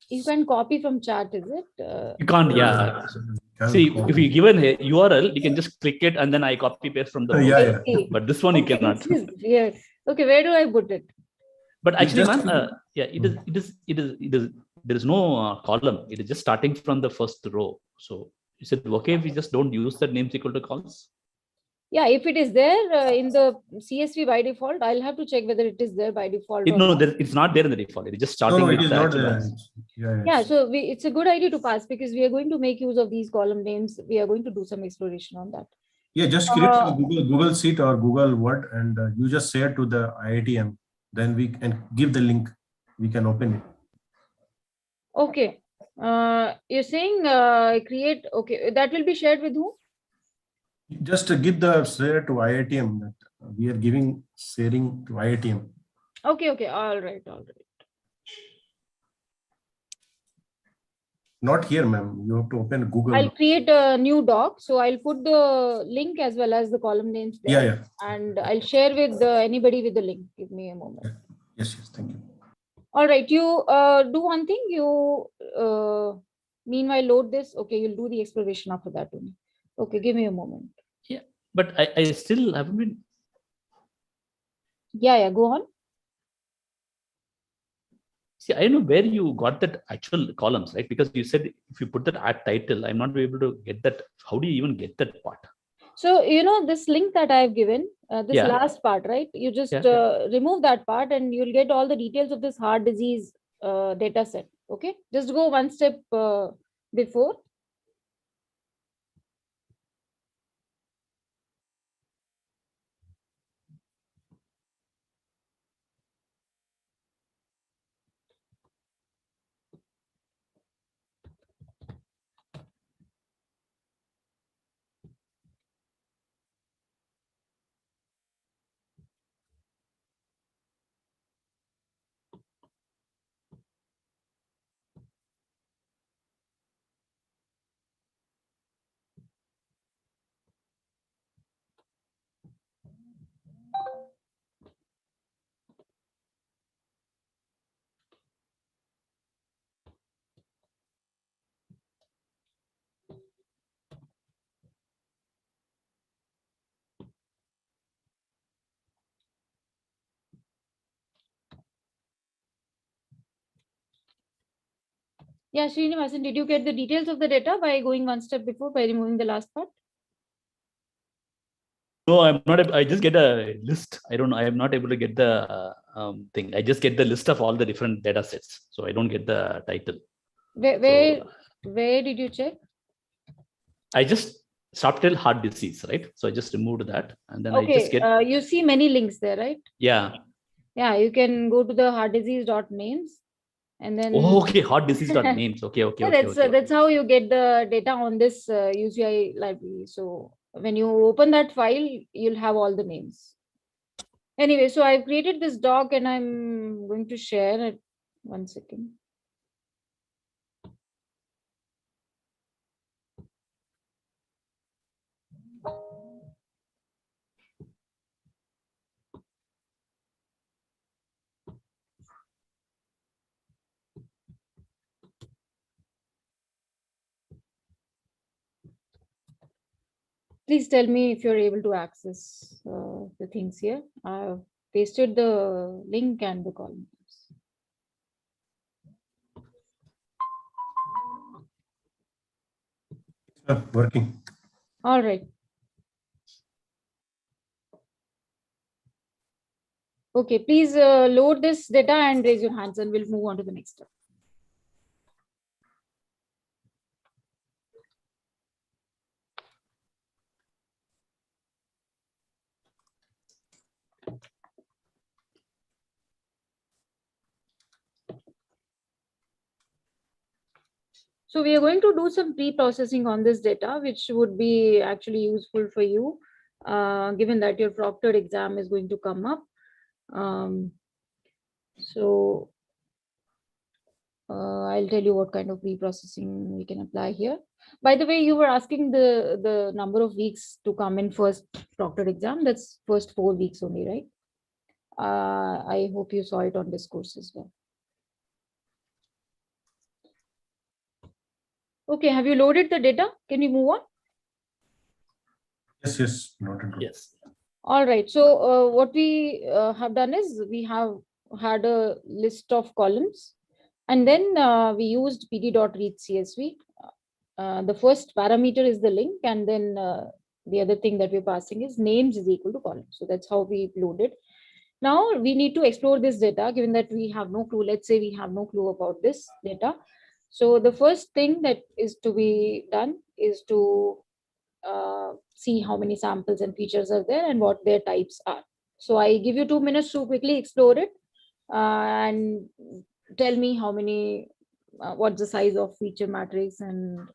You can copy from chat, is it? You can't, yeah. See, if you given a URL, you can just click it and then I copy paste from the yeah. But this one you cannot. Yeah. Okay, where do I put it? But actually, man, yeah, there is no column. It is just starting from the first row. So is it okay if we just don't use the names equal to columns? Yeah, if it is there in the CSV by default, I'll have to check whether it is there by default. It's not there in the default. It is just starting with the actual. Yeah, so it's a good idea to pass because we are going to make use of these column names. We are going to do some exploration on that. Yeah, just create a Google Sheet or Google Word and you just share to the IITM. Then we can give the link. We can open it. Okay. You're saying create. Okay, that will be shared with whom? Just give the share to IITM. That we are giving sharing to IITM. Okay. Okay. All right. All right. Not here, ma'am. You have to open Google. I'll create a new doc. So I'll put the link as well as the column names there. Yeah. And I'll share with anybody with the link. Give me a moment. Yes. Thank you. All right. You do one thing. You meanwhile load this. Okay. You'll do the exploration after that only. Okay. Give me a moment. Yeah, but I still haven't been. Yeah. Go on. See, I don't know where you got that actual columns, right? Because you said if you put that at title, I'm not able to get that. How do you even get that part? So, this link that I've given, this Yeah. last part, right? You just remove that part and you'll get all the details of this heart disease data set. Okay. Just go one step before. Yeah, Srinivasan, did you get the details of the data by going one step before by removing the last part? No, I'm not. I just get a list. I don't know. I am not able to get the thing. I just get the list of all the different data sets. So I don't get the title. Where did you check? I just stopped till heart disease, right? So I just removed that, and then Okay. I just get. You see many links there, right? Yeah. Yeah, you can go to the heartdisease.names and then. Oh, okay, heart disease.names. Okay. That's how you get the data on this UCI library. So when you open that file, you'll have all the names. Anyway, so I've created this doc and I'm going to share it. 1 second. Please tell me if you're able to access the things here. I've pasted the link and the columns. Working. All right. Okay, please load this data and raise your hands and we'll move on to the next step. So we are going to do some pre-processing on this data, which would be actually useful for you, given that your proctored exam is going to come up. I'll tell you what kind of pre-processing we can apply here. By the way, you were asking the number of weeks to come in first proctored exam. That's first 4 weeks only, right? I hope you saw it on Discourse as well. Okay, have you loaded the data? Can you move on? Yes. Noted. Yes. All right. So what we have done is we have had a list of columns, and then we used pd.readCSV. The first parameter is the link, and then the other thing that we're passing is names is equal to columns. So that's how we loaded. Now we need to explore this data, given that we have no clue. Let's say we have no clue about this data. So the first thing that is to be done is to see how many samples and features are there and what their types are. So I give you 2 minutes to quickly explore it and tell me how many what's the size of feature matrix, and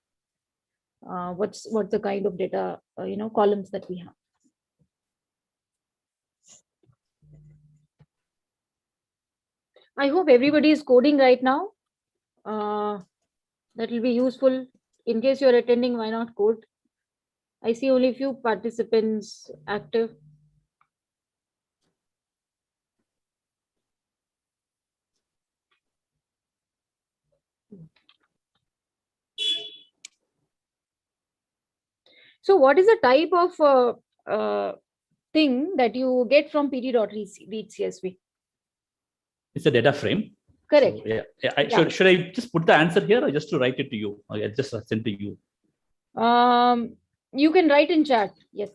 what's the kind of data columns that we have. I hope everybody is coding right now. That will be useful. In case you're attending, why not code? I see only a few participants active. So what is the type of thing that you get from pd.read CSV? It's a data frame. Correct. So, yeah. Should I just put the answer here or just to write it to you? Or I just send to you. You can write in chat. Yes.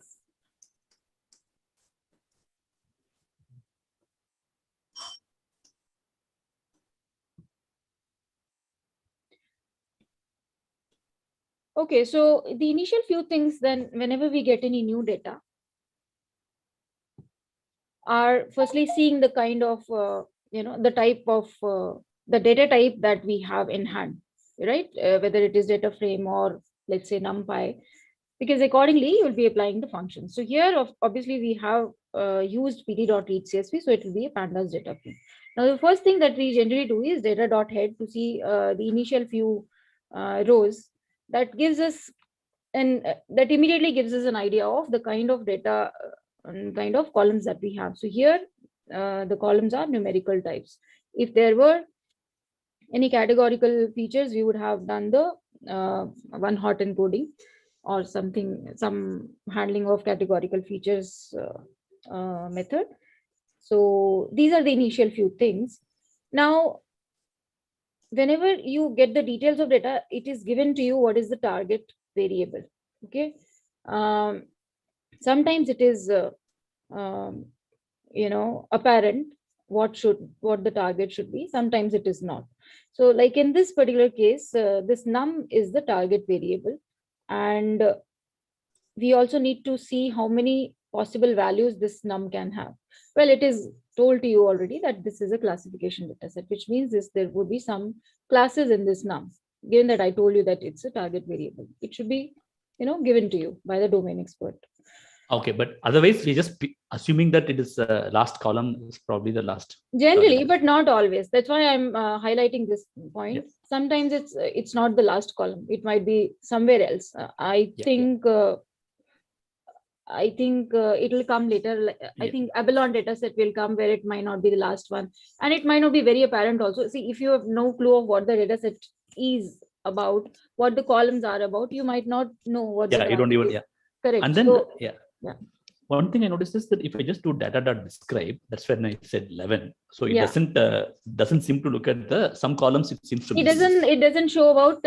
Okay, so the initial few things then, whenever we get any new data, are firstly seeing the kind of, the type of, the data type that we have in hand, right? Whether it is data frame or let's say NumPy, because accordingly you will be applying the function. So here, obviously, we have used pd.read CSV, so it will be a pandas data frame. Now, the first thing that we generally do is data.head to see the initial few rows. That gives us, and that immediately gives us an idea of the kind of data and kind of columns that we have. So here, the columns are numerical types. If there were any categorical features, we would have done the one-hot encoding or something, some handling of categorical features method. So these are the initial few things. Now, whenever you get the details of data, it is given to you what is the target variable. Okay. Sometimes it is, apparent what the target should be. Sometimes it is not. So like in this particular case, this num is the target variable. And we also need to see how many possible values this num can have. Well, it is told to you already that this is a classification data set, which means there would be some classes in this num. Given that I told you that it's a target variable, it should be, given to you by the domain expert. Okay, but otherwise we're just assuming that it is last column is probably the last. Generally, but not always. That's why I'm highlighting this point. Yes. Sometimes it's not the last column. It might be somewhere else. I think it will come later. I think Abalone data set will come where it might not be the last one, and it might not be very apparent also. See, if you have no clue of what the data set is about, what the columns are about, you might not know what. Yeah, you don't even. Yeah. Correct. And then one thing I noticed is that if I just do data.describe, that's when I said 11. So it doesn't seem to look at some columns. It seems to. It doesn't show about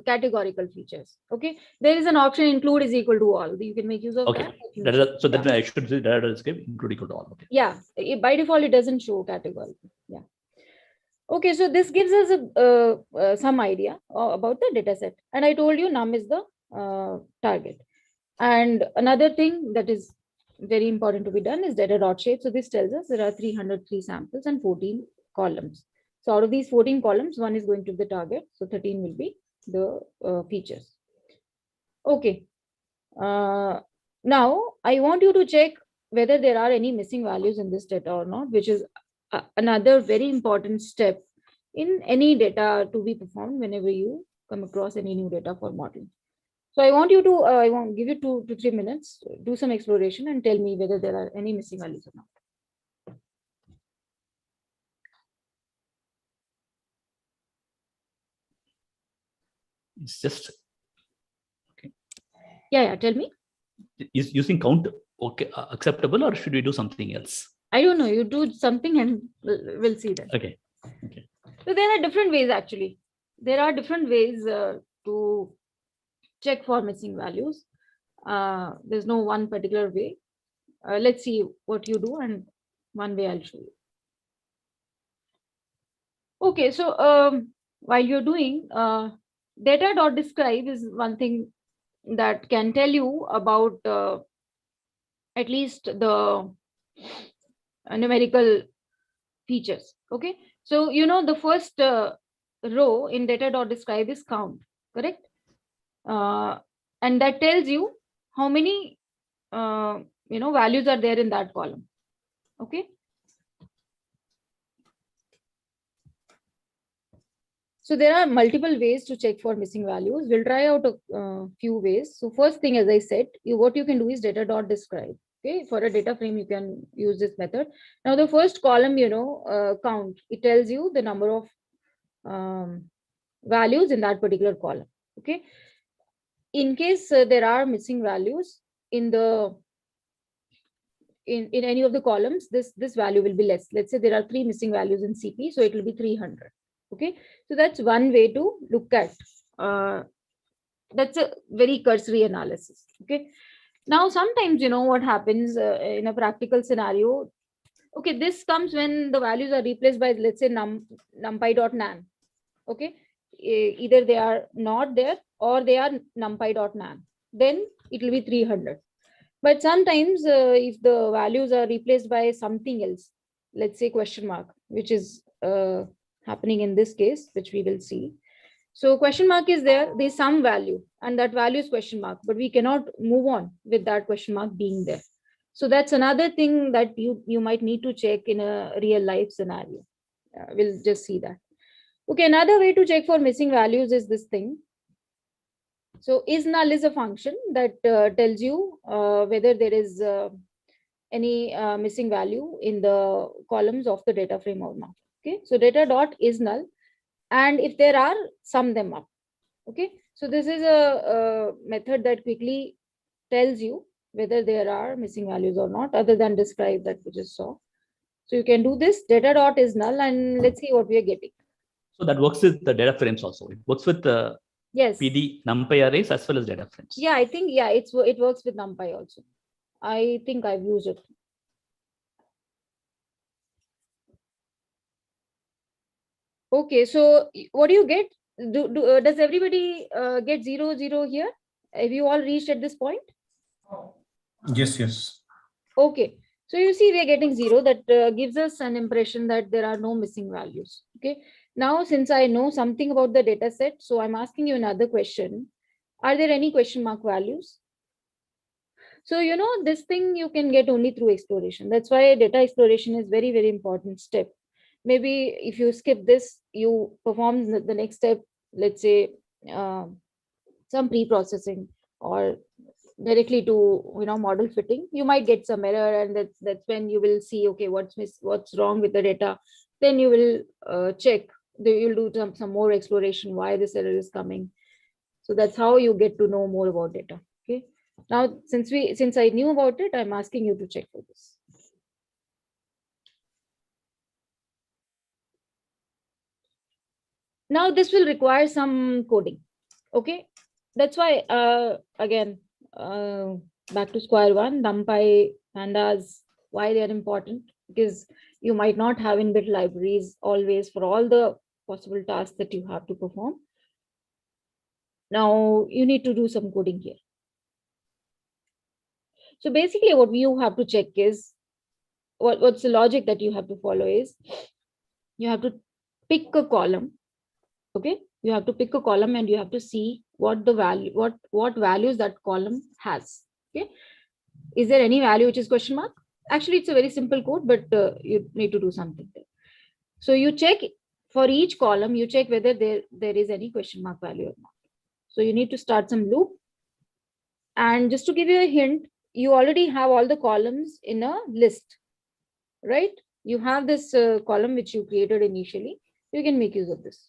categorical features. Okay, there is an option include is equal to all. You can make use of that. So then I should say data.describe include equal to all. Okay. Yeah, by default it doesn't show categorical. Yeah. Okay, so this gives us some idea about the data set, and I told you num is the target. And another thing that is very important to be done is data.shape. So this tells us there are 303 samples and 14 columns. So out of these 14 columns, one is going to be the target. So 13 will be the features. Okay. Now I want you to check whether there are any missing values in this data or not, which is another very important step in any data to be performed whenever you come across any new data for modeling. So I want you to, I won't give you 2 to 3 minutes, do some exploration and tell me whether there are any missing values or not. It's just, okay. Yeah, tell me. Is using count okay acceptable, or should we do something else? I don't know. You do something and we'll see that. Okay. So there are different ways actually. There are different ways to check for missing values. There's no one particular way. Let's see what you do, and one way I'll show you. Okay, so while you're doing data.describe is one thing that can tell you about at least the numerical features. Okay, so the first row in data.describe is count, correct? And that tells you how many values are there in that column. Okay. So there are multiple ways to check for missing values. We'll try out a few ways. So first thing, as I said, what you can do is data.describe. Okay, for a data frame, you can use this method. Now the first column, count, it tells you the number of values in that particular column. Okay. In case there are missing values in the in any of the columns, this value will be less. Let's say there are 3 missing values in CP, so it will be 300. Okay, so that's one way to look at. That's a very cursory analysis. Okay, now sometimes what happens in a practical scenario. Okay, this comes when the values are replaced by, let's say, numpy.nan. Okay, either they are not there or they are numpy.nan. Then it will be 300. But sometimes if the values are replaced by something else, let's say question mark, which is happening in this case, which we will see. So question mark is there's some value, and that value is question mark, but we cannot move on with that question mark being there. So that's another thing that you might need to check in a real life scenario. We'll just see that. Okay, another way to check for missing values is this thing. So isNull is a function that tells you whether there is any missing value in the columns of the data frame or not. Okay, so data.isNull, and if there are, sum them up. Okay, so this is a method that quickly tells you whether there are missing values or not, other than describe that we just saw. So you can do this data.isNull, and let's see what we are getting. So that works with the data frames also. It works with the yes, PD NumPy arrays as well as data frames. Yeah, I think it works with NumPy also. I think I've used it. Okay, so what do you get? Does everybody get 0, 0 here? Have you all reached at this point? Yes. Okay, so you see we're getting 0. That gives us an impression that there are no missing values. Okay, now since I know something about the data set, so I'm asking you another question. Are there any question mark values? So this thing you can get only through exploration. That's why data exploration is very, very important step. Maybe if you skip this, you perform the next step, let's say some pre-processing or directly to model fitting, you might get some error, and that's when you will see, okay, what's wrong with the data. Then you will check, you'll do some more exploration, why this error is coming. So that's how you get to know more about data. Okay, now since I knew about it, I'm asking you to check for this. Now this will require some coding. Okay, that's why again back to square one, NumPy, pandas, why they are important, because you might not have inbuilt libraries always for all the possible tasks that you have to perform. Now you need to do some coding here. So basically what you have to check is, what's the logic that you have to follow is, you have to pick a column. Okay, you have to pick a column and you have to see what the value, what values that column has. Okay, is there any value which is question mark? Actually, it's a very simple code, but you need to do something there. So you check for each column, you check whether there is any question mark value or not. So you need to start some loop. And just to give you a hint, you already have all the columns in a list, right? You have this column which you created initially. You can make use of this.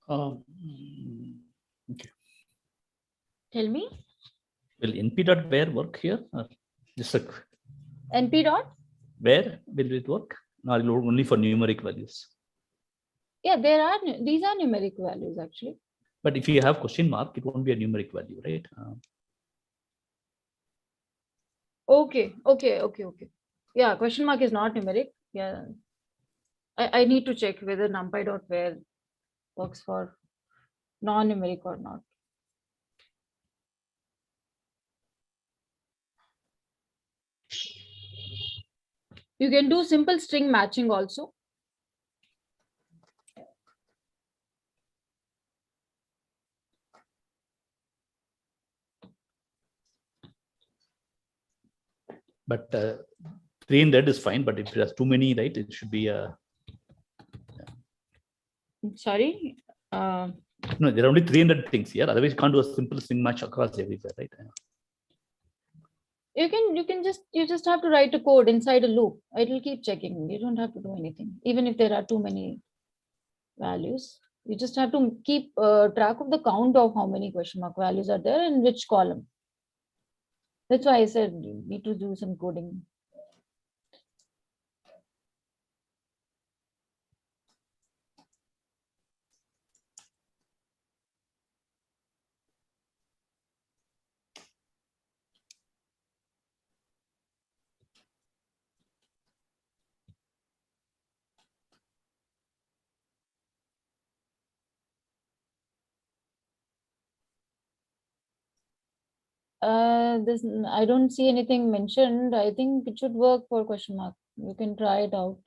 Okay. Tell me. Will np.where work here? Just a np dot? Where will it work? No, only for numeric values. Yeah, these are numeric values actually. But if you have question mark, it won't be a numeric value, right? Okay. Yeah, question mark is not numeric. Yeah. I need to check whether numpy.where works for non-numeric or not. You can do simple string matching also. But 300 is fine, but if it has too many, right, it should be Sorry. No, there are only 300 things here. Otherwise, you can't do a simple string match across everywhere, right? You just have to write a code inside a loop. It will keep checking. You don't have to do anything. Even if there are too many values, you just have to keep track of the count of how many question mark values are there in which column. That's why I said you need to do some coding. This I don't see anything mentioned. I think it should work for question mark. You can try it out.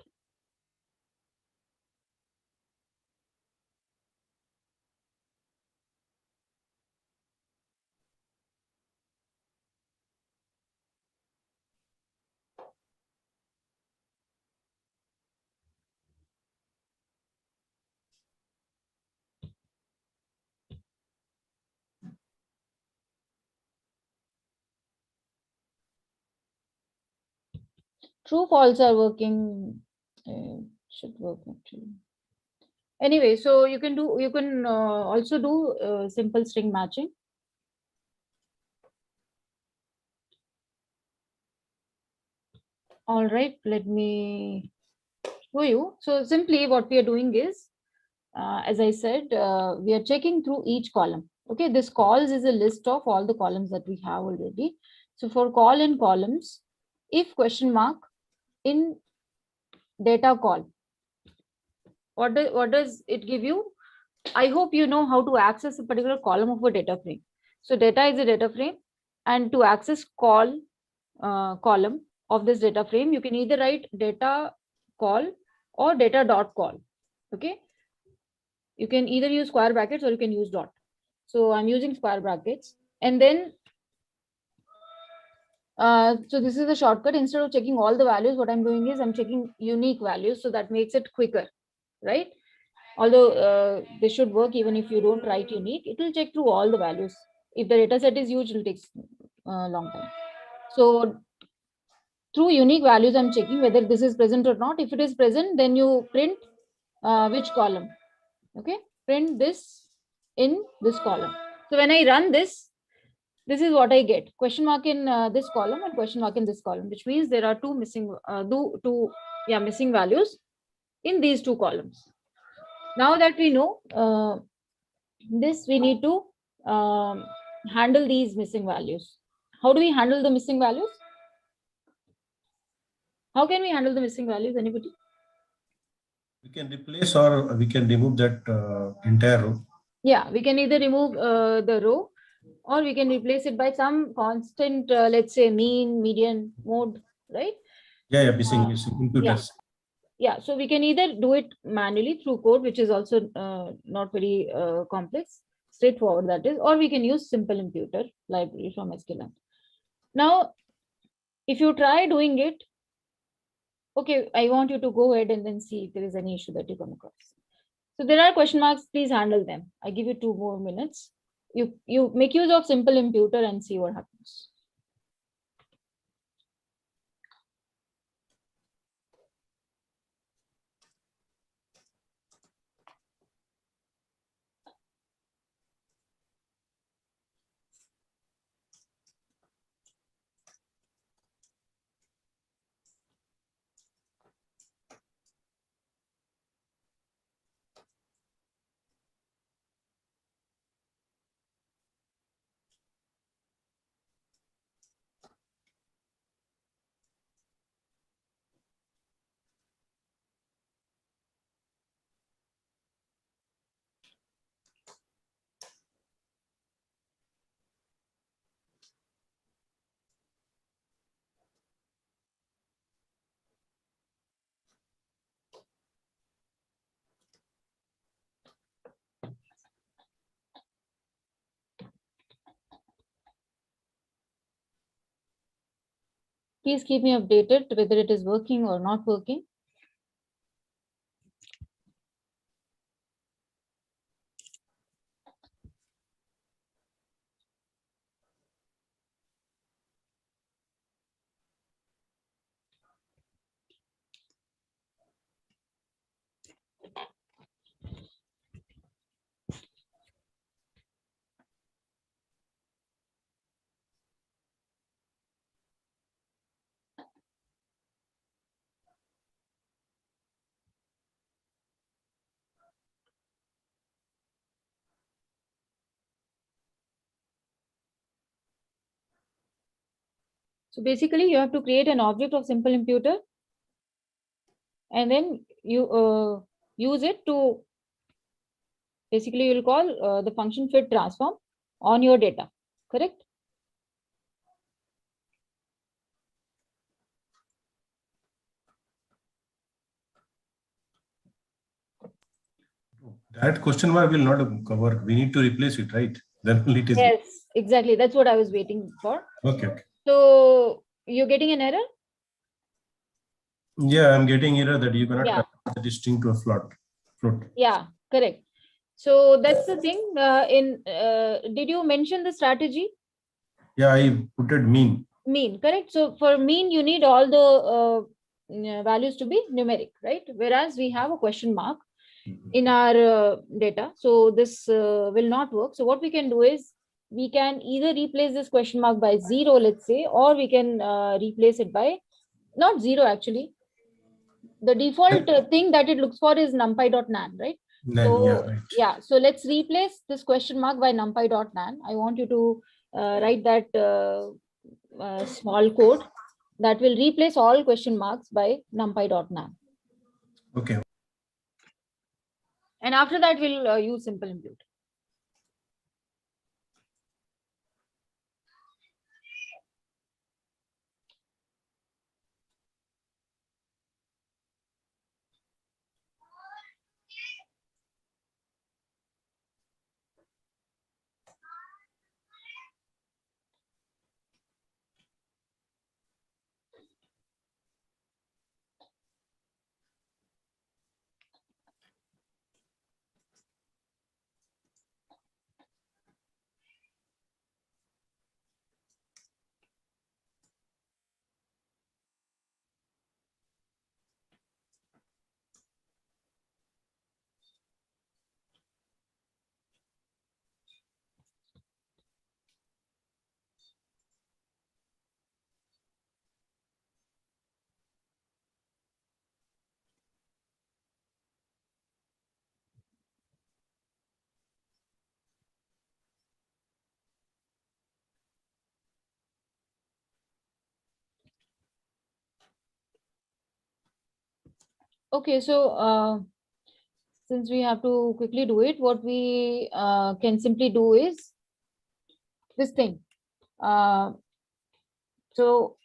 True, false are working. Should work actually. Anyway, so you can also do simple string matching. All right, let me show you. So simply what we are doing is, as I said, we are checking through each column. Okay, this calls is a list of all the columns that we have already. So for call in columns, if question mark in data call, what does it give you? I hope you know how to access a particular column of a data frame. So data is a data frame, and to access call column of this data frame, you can either write data call or data dot call. Okay, you can either use square brackets or you can use dot. So I'm using square brackets, and then so this is a shortcut. Instead of checking all the values, what I'm doing is I'm checking unique values, so that makes it quicker, right? Although this should work even if you don't write unique, it will check through all the values. If the data set is huge, it will take a long time. So through unique values, I'm checking whether this is present or not. If it is present, then you print which column. Okay, print this in this column. So when I run this is what I get: question mark in this column and question mark in this column, which means there are two missing missing values in these two columns. Now that we know this, we need to handle these missing values. How do we handle the missing values? How can we handle the missing values? Anybody? We can replace or we can remove that entire row. Yeah, we can either remove the row, or we can replace it by some constant, let's say mean, median, mode, right? Yeah, missing imputers. Yeah, so we can either do it manually through code, which is also not very complex, straightforward that is, or we can use simple imputer library from sklearn. Now, if you try doing it, okay, I want you to go ahead and then see if there is any issue that you come across. So there are question marks, please handle them. I give you 2 more minutes. You make use of simple imputer and see what happens. please keep me updated whether it is working or not working. So basically, you have to create an object of simple imputer, and then you use it to basically you'll call the function fit transform on your data, correct? That question mark will not work. We need to replace it, right? Then only it is. Yes, exactly. That's what I was waiting for. Okay. Okay. So you're getting an error? Yeah, I'm getting error that you cannot Yeah. convert the string to a float. Yeah, correct. So that's the thing. Did you mention the strategy? Yeah, I put it mean. Mean, correct. So for mean, you need all the values to be numeric, right? Whereas we have a question mark in our data. So this will not work. So what we can do is we can either replace this question mark by 0, let's say, or we can replace it by not 0 actually. The default thing that it looks for is numpy.nan, right? Nan, so yeah, right. yeah, so let's replace this question mark by numpy.nan. I want you to write that small code that will replace all question marks by numpy.nan. Okay. And after that, we'll use simple impute. Okay, so since we have to quickly do it, what we can simply do is this thing. So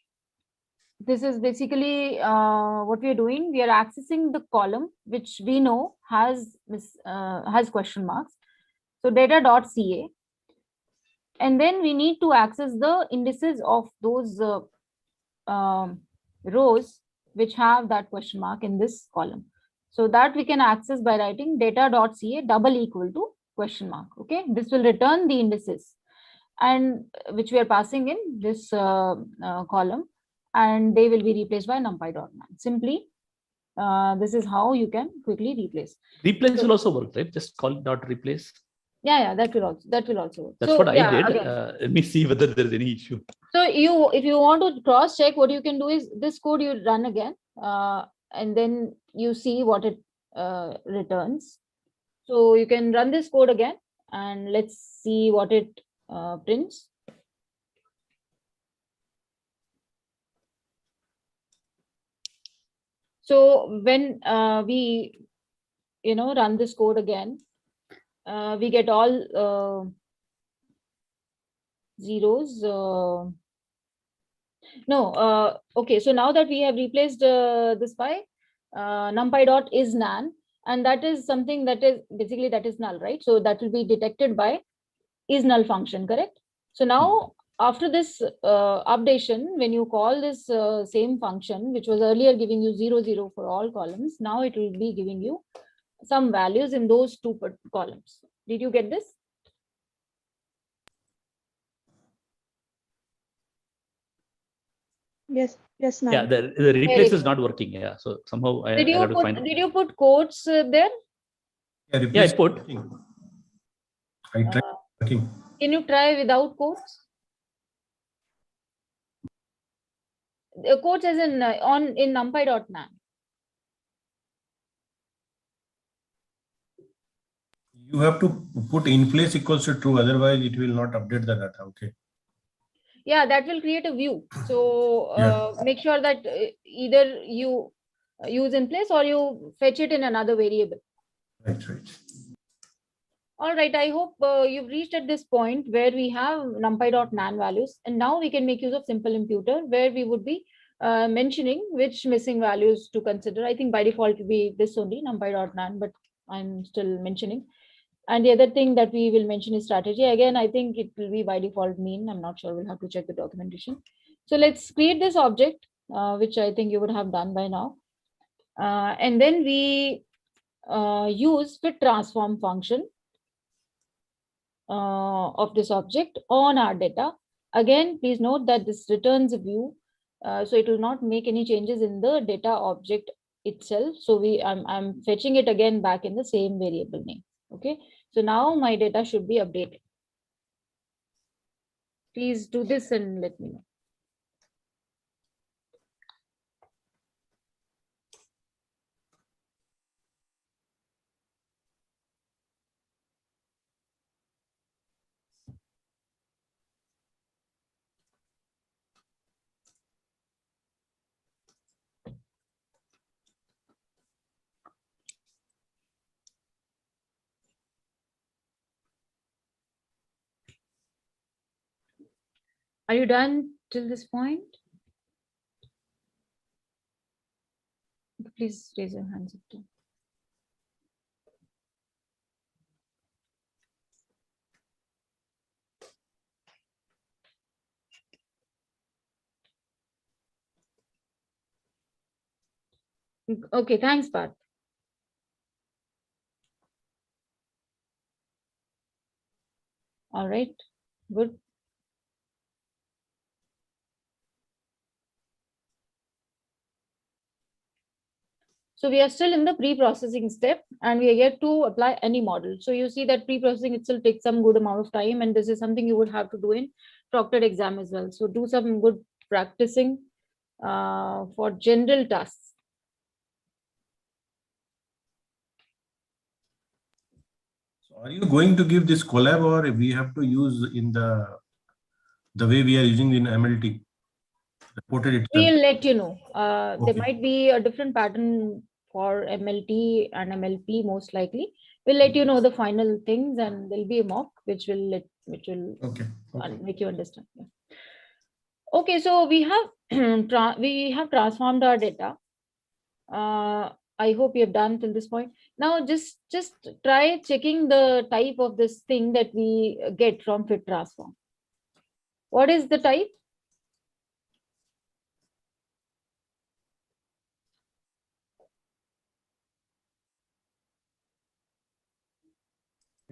this is basically what we are doing. We are accessing the column which we know has question marks. So data.ca, and then we need to access the indices of those rows which have that question mark in this column. So that we can access by writing data.ca double equal to question mark. Okay, this will return the indices and which we are passing in this column, and they will be replaced by numpy.nan. Simply, this is how you can quickly replace. Replace will also work, right? Just call dot replace. Yeah, that will also work. That's so, what I did. Again. Let me see whether there is any issue. So if you want to cross check, what you can do is this code you run again, and then you see what it returns. So you can run this code again, and let's see what it prints. So when we run this code again, we get all zeros. Okay, so now that we have replaced this by numpy.isNan, and that is something that is basically that is null, right? So that will be detected by isNull function, correct? So now after this updation, when you call this same function, which was earlier giving you 0, 0 for all columns, now it will be giving you some values in those two columns. Did you get this? Yes, ma'am. Yeah, the replace is not working. Yeah, so somehow I have to find. Did you put quotes there? Yeah, I put. I tried working. Can you try without quotes? Quotes as in in numpy.nan. You have to put in place equals to true, otherwise it will not update the data. Okay. Yeah, that will create a view. So make sure that either you use in place or you fetch it in another variable. Right. All right, I hope you've reached at this point where we have numpy.nan values, and now we can make use of simple imputer where we would be mentioning which missing values to consider. I think by default it will be this only, numpy.nan, but I'm still mentioning. And the other thing that we will mention is strategy. Again, I think it will be by default mean. I'm not sure. We'll have to check the documentation. So let's create this object, which I think you would have done by now. And then we use fit transform function of this object on our data. Again, please note that this returns a view. So it will not make any changes in the data object itself. So I'm fetching it again back in the same variable name. Okay, so now my data should be updated. Please do this and let me know. Are you done till this point? Please raise your hands up too. Okay, thanks, Parth. All right, good. So we are still in the pre-processing step and we are yet to apply any model. So you see that pre-processing itself takes some good amount of time, and this is something you would have to do in proctored exam as well. So do some good practicing for general tasks. So are you going to give this collab, or we have to use in the way we are using in MLT? We'll let you know. Okay. There might be a different pattern for MLT and MLP most likely. We'll let you know the final things, and there'll be a mock which will Okay. make you understand. Yeah. Okay, so we have we have transformed our data. I hope you have done till this point. Now just try checking the type of this thing that we get from fit transform. What is the type?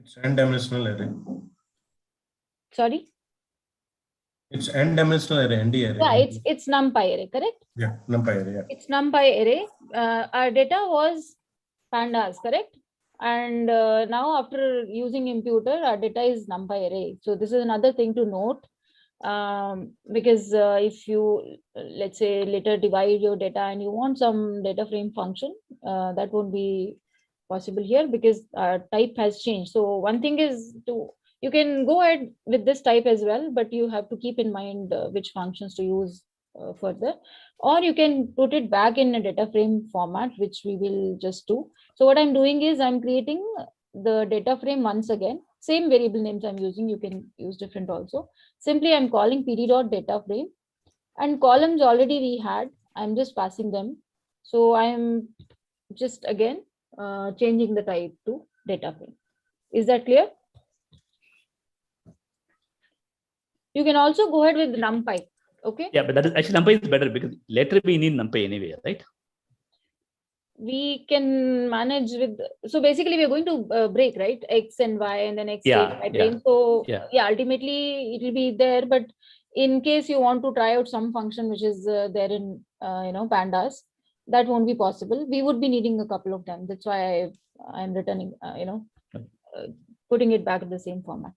It's n-dimensional array. Sorry? It's n-dimensional array, ND array. Yeah, it's numpy array, correct? Yeah, numpy array. Yeah. It's numpy array. Our data was pandas, correct? And now after using imputer, our data is numpy array. So this is another thing to note, because if you, let's say, later divide your data and you want some data frame function, that won't be possible here because our type has changed. So one thing is you can go ahead with this type as well, but you have to keep in mind which functions to use further, or you can put it back in a data frame format, which we will just do. So what I'm doing is I'm creating the data frame once again, same variable names I'm using, you can use different also. Simply I'm calling pd.data frame, and columns already we had, I'm just passing them. So I'm just again changing the type to data frame. Is that clear? You can also go ahead with NumPy. Okay. Yeah, but that is actually NumPy is better because later we need NumPy anyway, right? We can manage with, so basically we're going to break, right? X and Y and then X Yeah, state, Y yeah, train. So yeah. ultimately it will be there. But in case you want to try out some function which is there in, pandas, that won't be possible. We would be needing a couple of them. That's why I'm returning, putting it back in the same format.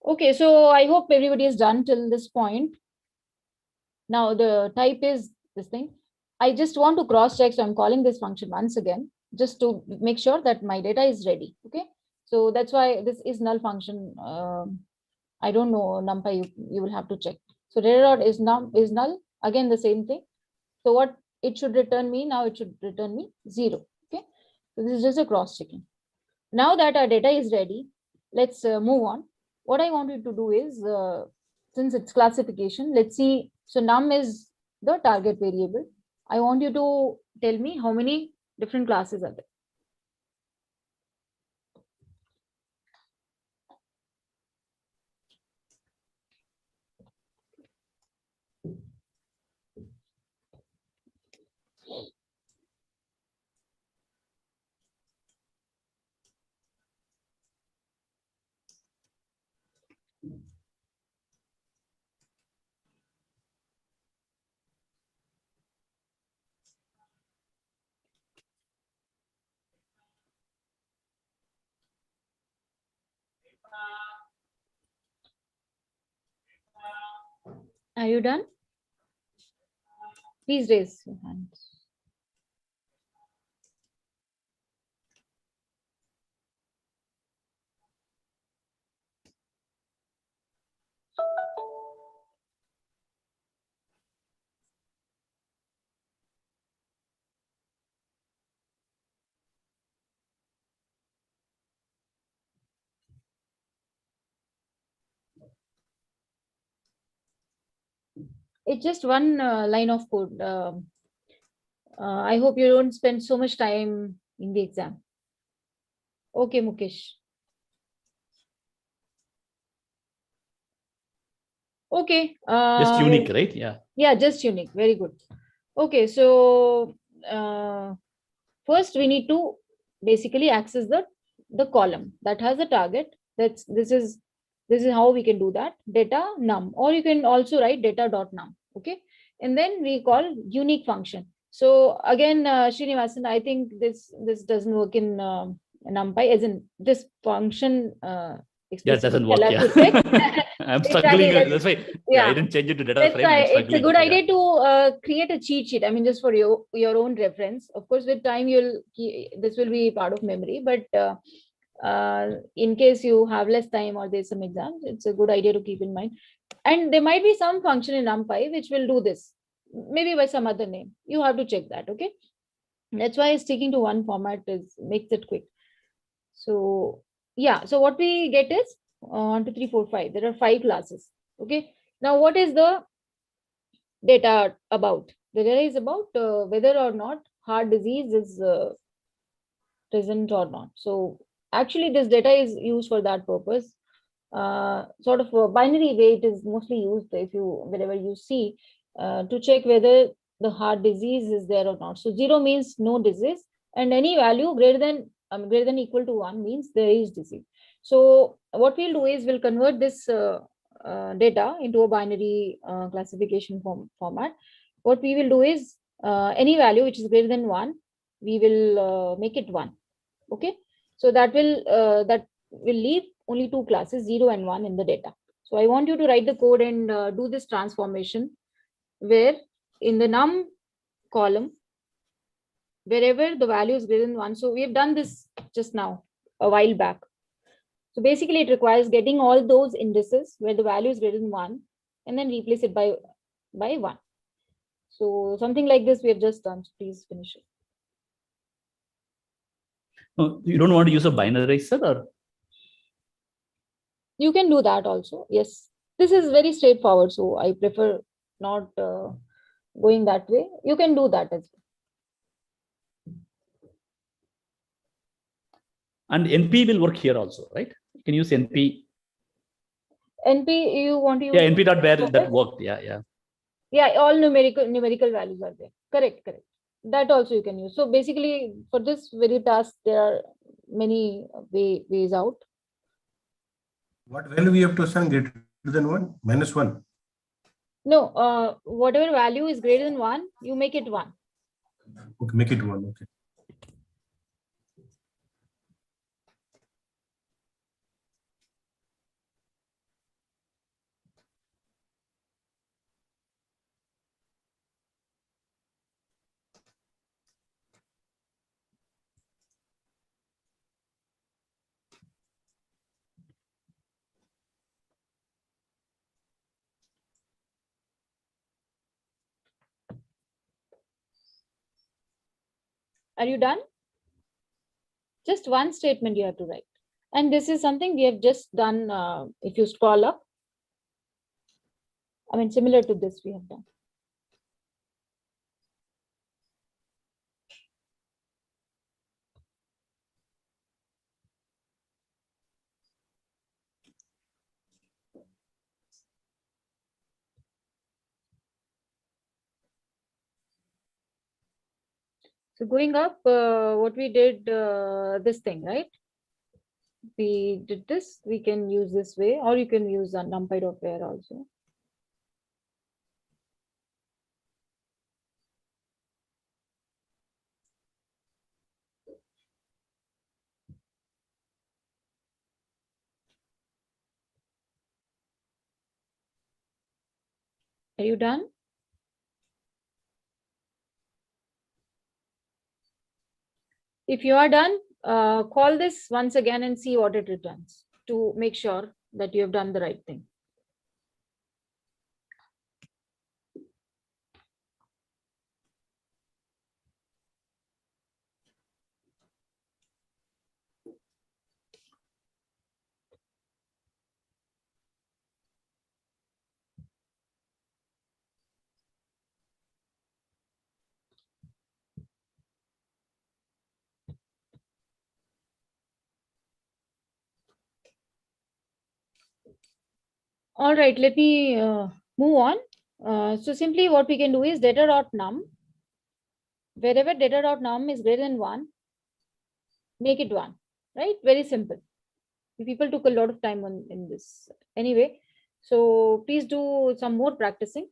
Okay, so I hope everybody is done till this point. Now the type is this thing. I just want to cross check, so I'm calling this function once again, just to make sure that my data is ready. Okay, so that's why this is null function. I don't know NumPy, you will have to check. So data is null, again the same thing. So what it should return me now, it should return me 0. Okay, so this is just a cross checking. Now that our data is ready, let's move on. What I wanted to do is, since it's classification, let's see. So num is the target variable. I want you to tell me how many different classes are there. Are you done? Please raise your hands. It's just one line of code. I hope you don't spend so much time in the exam. Okay, Mukesh. Okay. Just unique, right? Yeah. Yeah, just unique. Very good. Okay, so first we need to basically access the column that has a target. This is how we can do that. Data num, or you can also write data.num. Okay, and then we call unique function. So again, Srinivasan, I think this doesn't work in NumPy, as in this function. Yeah, it doesn't work. Yeah. I'm struggling. That's why. Yeah, I didn't change it to data frame. It's a good idea to create a cheat sheet. I mean, just for your own reference. Of course, with time, this will be part of memory. But in case you have less time or there's some exams, it's a good idea to keep in mind. And there might be some function in NumPy which will do this, maybe by some other name. You have to check that. Okay, that's why sticking to one format makes it quick. So yeah, so what we get is 1, 2, 3, 4, 5. There are 5 classes. Okay, now what is the data about? The data is about whether or not heart disease is present or not. So actually this data is used for that purpose. Sort of a binary way it is mostly used whenever you see to check whether the heart disease is there or not. So 0 means no disease, and any value greater than equal to 1 means there is disease. So what we'll do is we'll convert this data into a binary classification format. What we will do is any value which is greater than 1, we will make it 1. Okay, so that will leave only 2 classes, 0 and 1, in the data. So I want you to write the code and do this transformation, where in the num column, wherever the value is greater than 1. So we have done this just now, a while back. So basically it requires getting all those indices where the value is greater than 1 and then replace it by 1. So something like this we have just done. So please finish it. No, you don't want to use a binarizer, or? You can do that also. Yes, this is very straightforward. So I prefer not going that way. You can do that as well. And NP will work here also, right? You can use NP. NP, you want to use? Yeah, NP dot where that worked. Yeah. Yeah, all numerical values are there. Correct. That also you can use. So basically, for this very task, there are many ways out. What value we have to assign greater than 1? -1. No, whatever value is greater than 1, you make it 1. Okay, make it 1. Okay. Are you done? Just one statement you have to write. And this is something we have just done. If you scroll up, I mean, similar to this we have done. So going up, what we did, this thing, right? We did this, we can use this way, or you can use a numpy dot where also. Are you done? If you are done, call this once again and see what it returns to make sure that you have done the right thing. All right, let me move on. So simply what we can do is data.num. Wherever data.num is greater than 1, make it 1, right? Very simple. People took a lot of time in this. Anyway, so please do some more practicing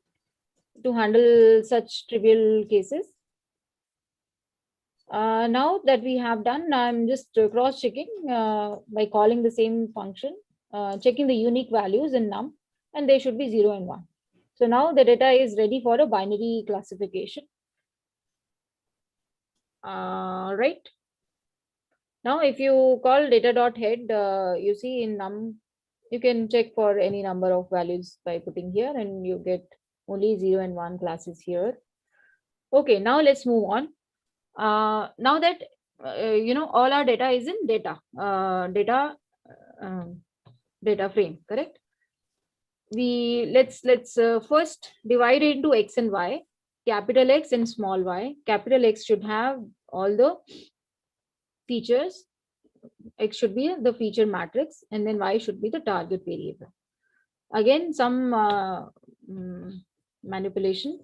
to handle such trivial cases. Now that we have done, I'm just cross-checking by calling the same function, checking the unique values in num, and they should be 0 and 1. So now the data is ready for a binary classification. Right. Now, if you call data.head, you see in num, you can check for any number of values by putting here, and you get only 0 and 1 classes here. Okay, now let's move on. Now that all our data is in data frame, correct? Let's first divide it into X and Y. Capital X and small y. Capital X should have all the features. X should be the feature matrix, and then Y should be the target variable. Again, some manipulation.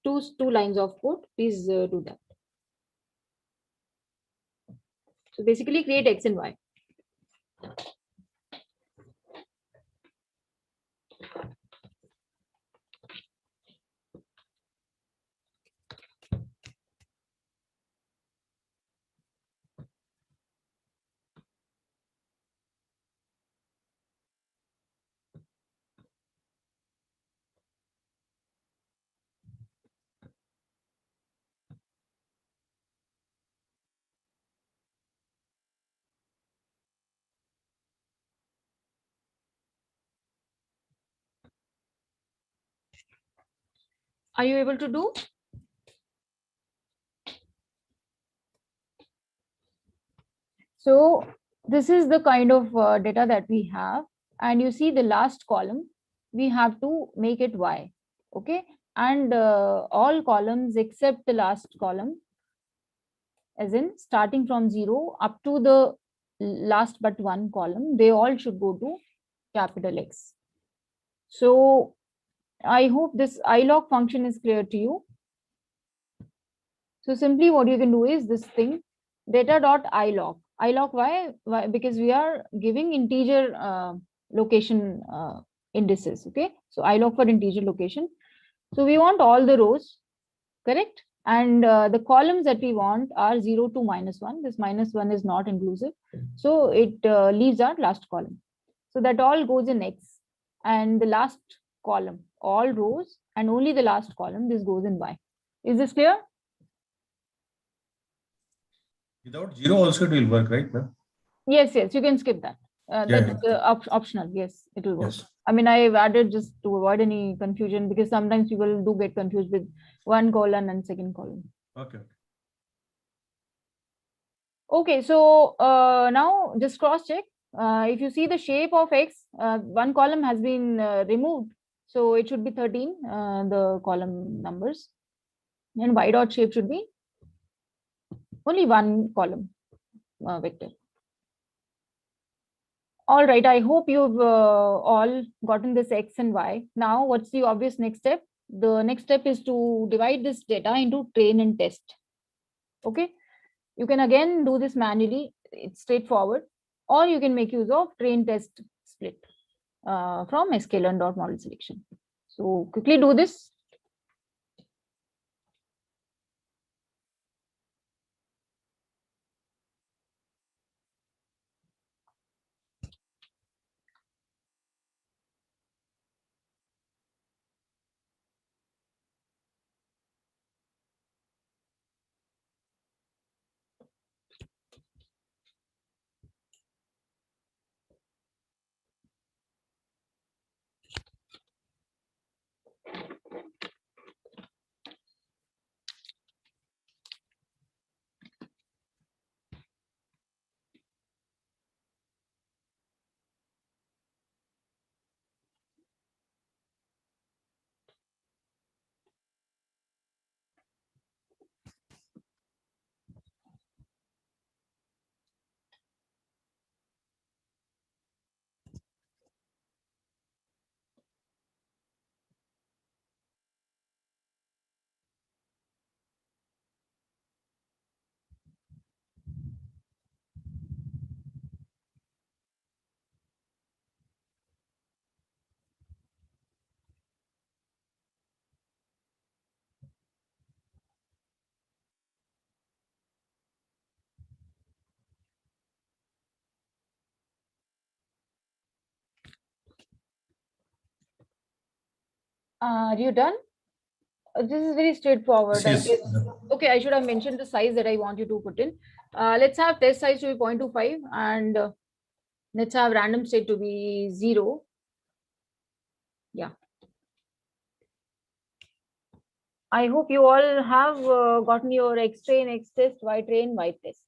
Two lines of code. Please do that. So basically create X and Y. Are you able to do? So this is the kind of data that we have, and you see the last column, we have to make it Y, okay? And all columns except the last column, as in starting from 0 up to the last but one column, they all should go to capital X. So I hope this ilog function is clear to you. So simply what you can do is this thing, data.ilog. Ilog, why? Because we are giving integer location indices. Okay. So ilog for integer location. So we want all the rows, correct? And the columns that we want are 0 to -1. This -1 is not inclusive. So it leaves our last column. So that all goes in X. And the last column, all rows, and only the last column, this goes in Y. Is this clear? Without 0 also it will work, right? No? Yes, yes, you can skip that. That's optional. Yes, it will work. Yes. I mean, I've added just to avoid any confusion, because sometimes people do get confused with one colon and second column. Okay. Okay, so now just cross check. If you see the shape of X, one column has been removed. So it should be 13, the column numbers. And Y dot shape should be only one column vector. All right, I hope you've all gotten this X and Y. Now, what's the obvious next step? The next step is to divide this data into train and test. Okay, you can again do this manually, it's straightforward, or you can make use of train test split from sklearn.model selection. So quickly do this. Are you done? This is very straightforward. Yes, I guess. Okay, I should have mentioned the size that I want you to put in. Let's have test size to be 0.25, and let's have random state to be 0. Yeah. I hope you all have gotten your X train, X test, Y train, Y test.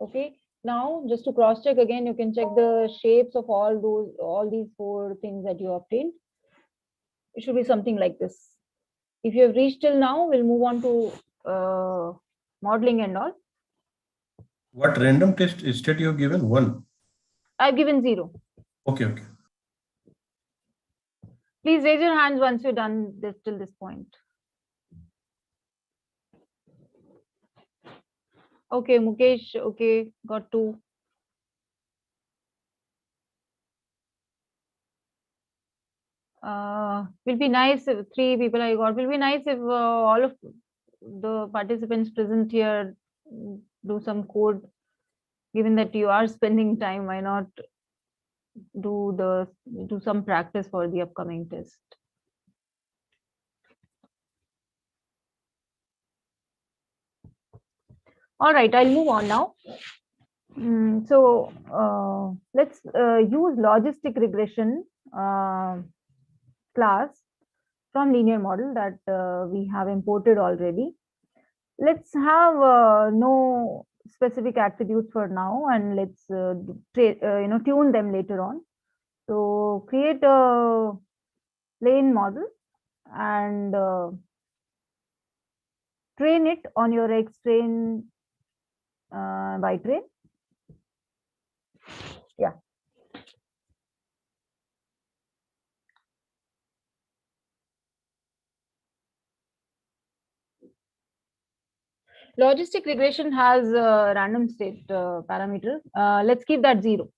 Okay. Now, just to cross check again, you can check the shapes of all these 4 things that you obtained. It should be something like this. If you have reached till now, we'll move on to modeling and all. What random test state you have given? 1. I've given 0. Okay, okay. Please raise your hands once you're done this till this point. Okay, Mukesh, okay, got 2. Will be nice if 3 people I got. Will be nice if all of the participants present here do some code. Given that you are spending time, why not do some practice for the upcoming test? All right, I'll move on now. So let's use logistic regression class from linear model that we have imported already. Let's have no specific attributes for now, and let's tune them later on. So create a plain model and train it on your X train, Y train. Yeah. Logistic regression has a random state parameter. Let's keep that 0.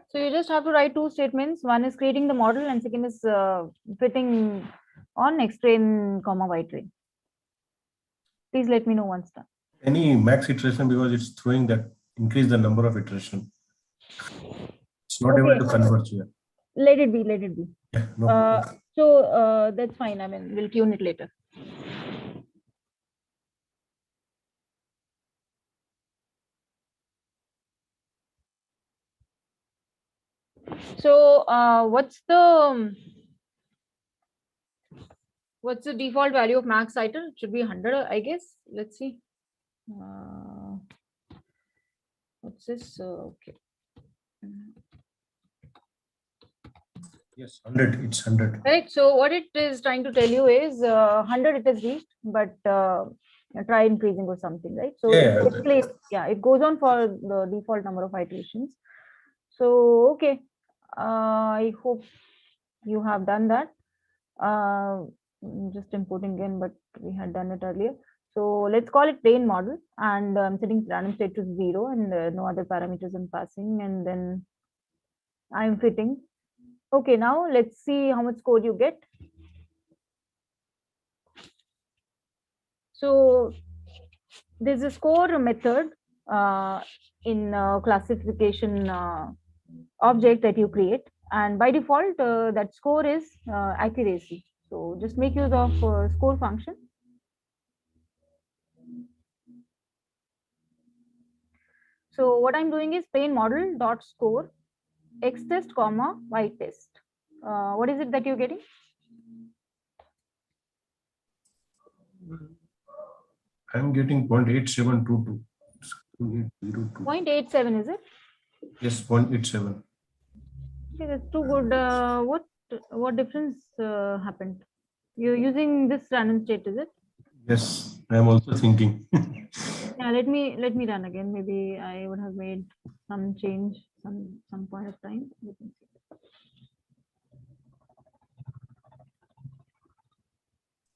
So you just have to write 2 statements. One is creating the model, and second is fitting on X train, comma Y train. Please let me know once done. Any max iteration, because it's throwing that increase the number of iteration. It's not able to converge here. Let it be. Let it be. Yeah, no. So that's fine. I mean, we'll tune it later. So what's the default value of max title? It should be 100, I guess. Let's see. What's this? Okay. Yes, 100. It's 100. Right. So what it is trying to tell you is 100 it has reached, but try increasing or something, right? So Yeah. it goes on for the default number of iterations. So okay, I hope you have done that. Just importing again, but we had done it earlier. So let's call it plain model, and I'm setting random state to 0 and no other parameters I'm passing, and then I'm fitting. Okay, now let's see how much score you get. So there's a score method in classification object that you create, and by default that score is accuracy. So just make use of score function. So what I'm doing is plain model dot score x test comma y test. What is it that you're getting? I'm getting 0.8722. 0.87, is it? Yes, 0.87. Okay, that's too good. What difference happened? You're using this random state, is it? Yes, I am also thinking. Yeah, let me run again. Maybe I would have made some change some point of time. Let me see.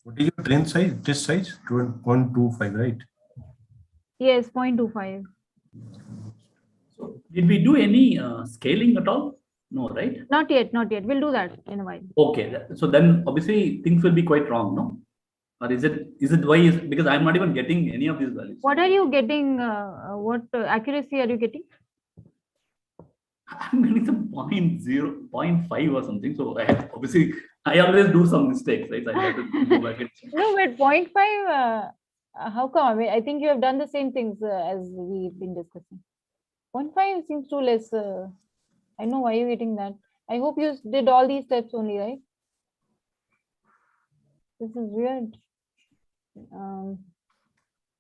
What is your train size? Test size? 0.25, right? Yes, 0.25. So did we do any scaling at all? No, right? Not yet. We'll do that in a while. Okay. So then obviously things will be quite wrong, no? Or is it why because I'm not even getting any of these values? What are you getting? What accuracy are you getting? I'm getting some 0.0, 0.5 or something. So I always do some mistakes, right? So I have to go back and check. No, but 0.5. How come? I mean, I think you have done the same things as we've been discussing. 0.5 seems too less. I know why you're getting that. I hope you did all these steps only, right? This is weird.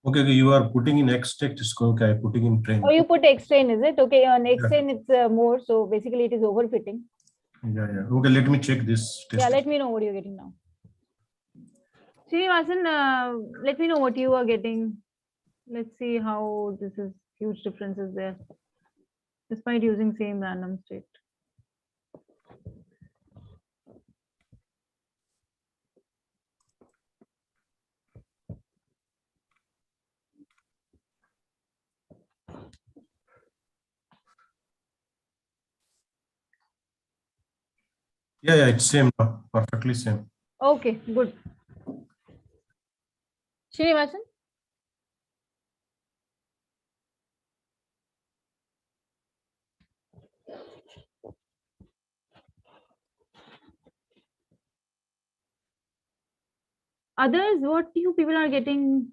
Okay, you are putting in X text score. Okay, putting in train. Oh, you put X train, is it? Okay, on X train it's more. So basically it is overfitting. Yeah. Okay, let me check this test. Yeah, let me know what you're getting now. Srinivasan, let me know what you are getting. Let's see how this is huge differences there, despite using same random state. Yeah, it's same now. Perfectly same. Okay, good. Srinivasan? Others, what you people are getting?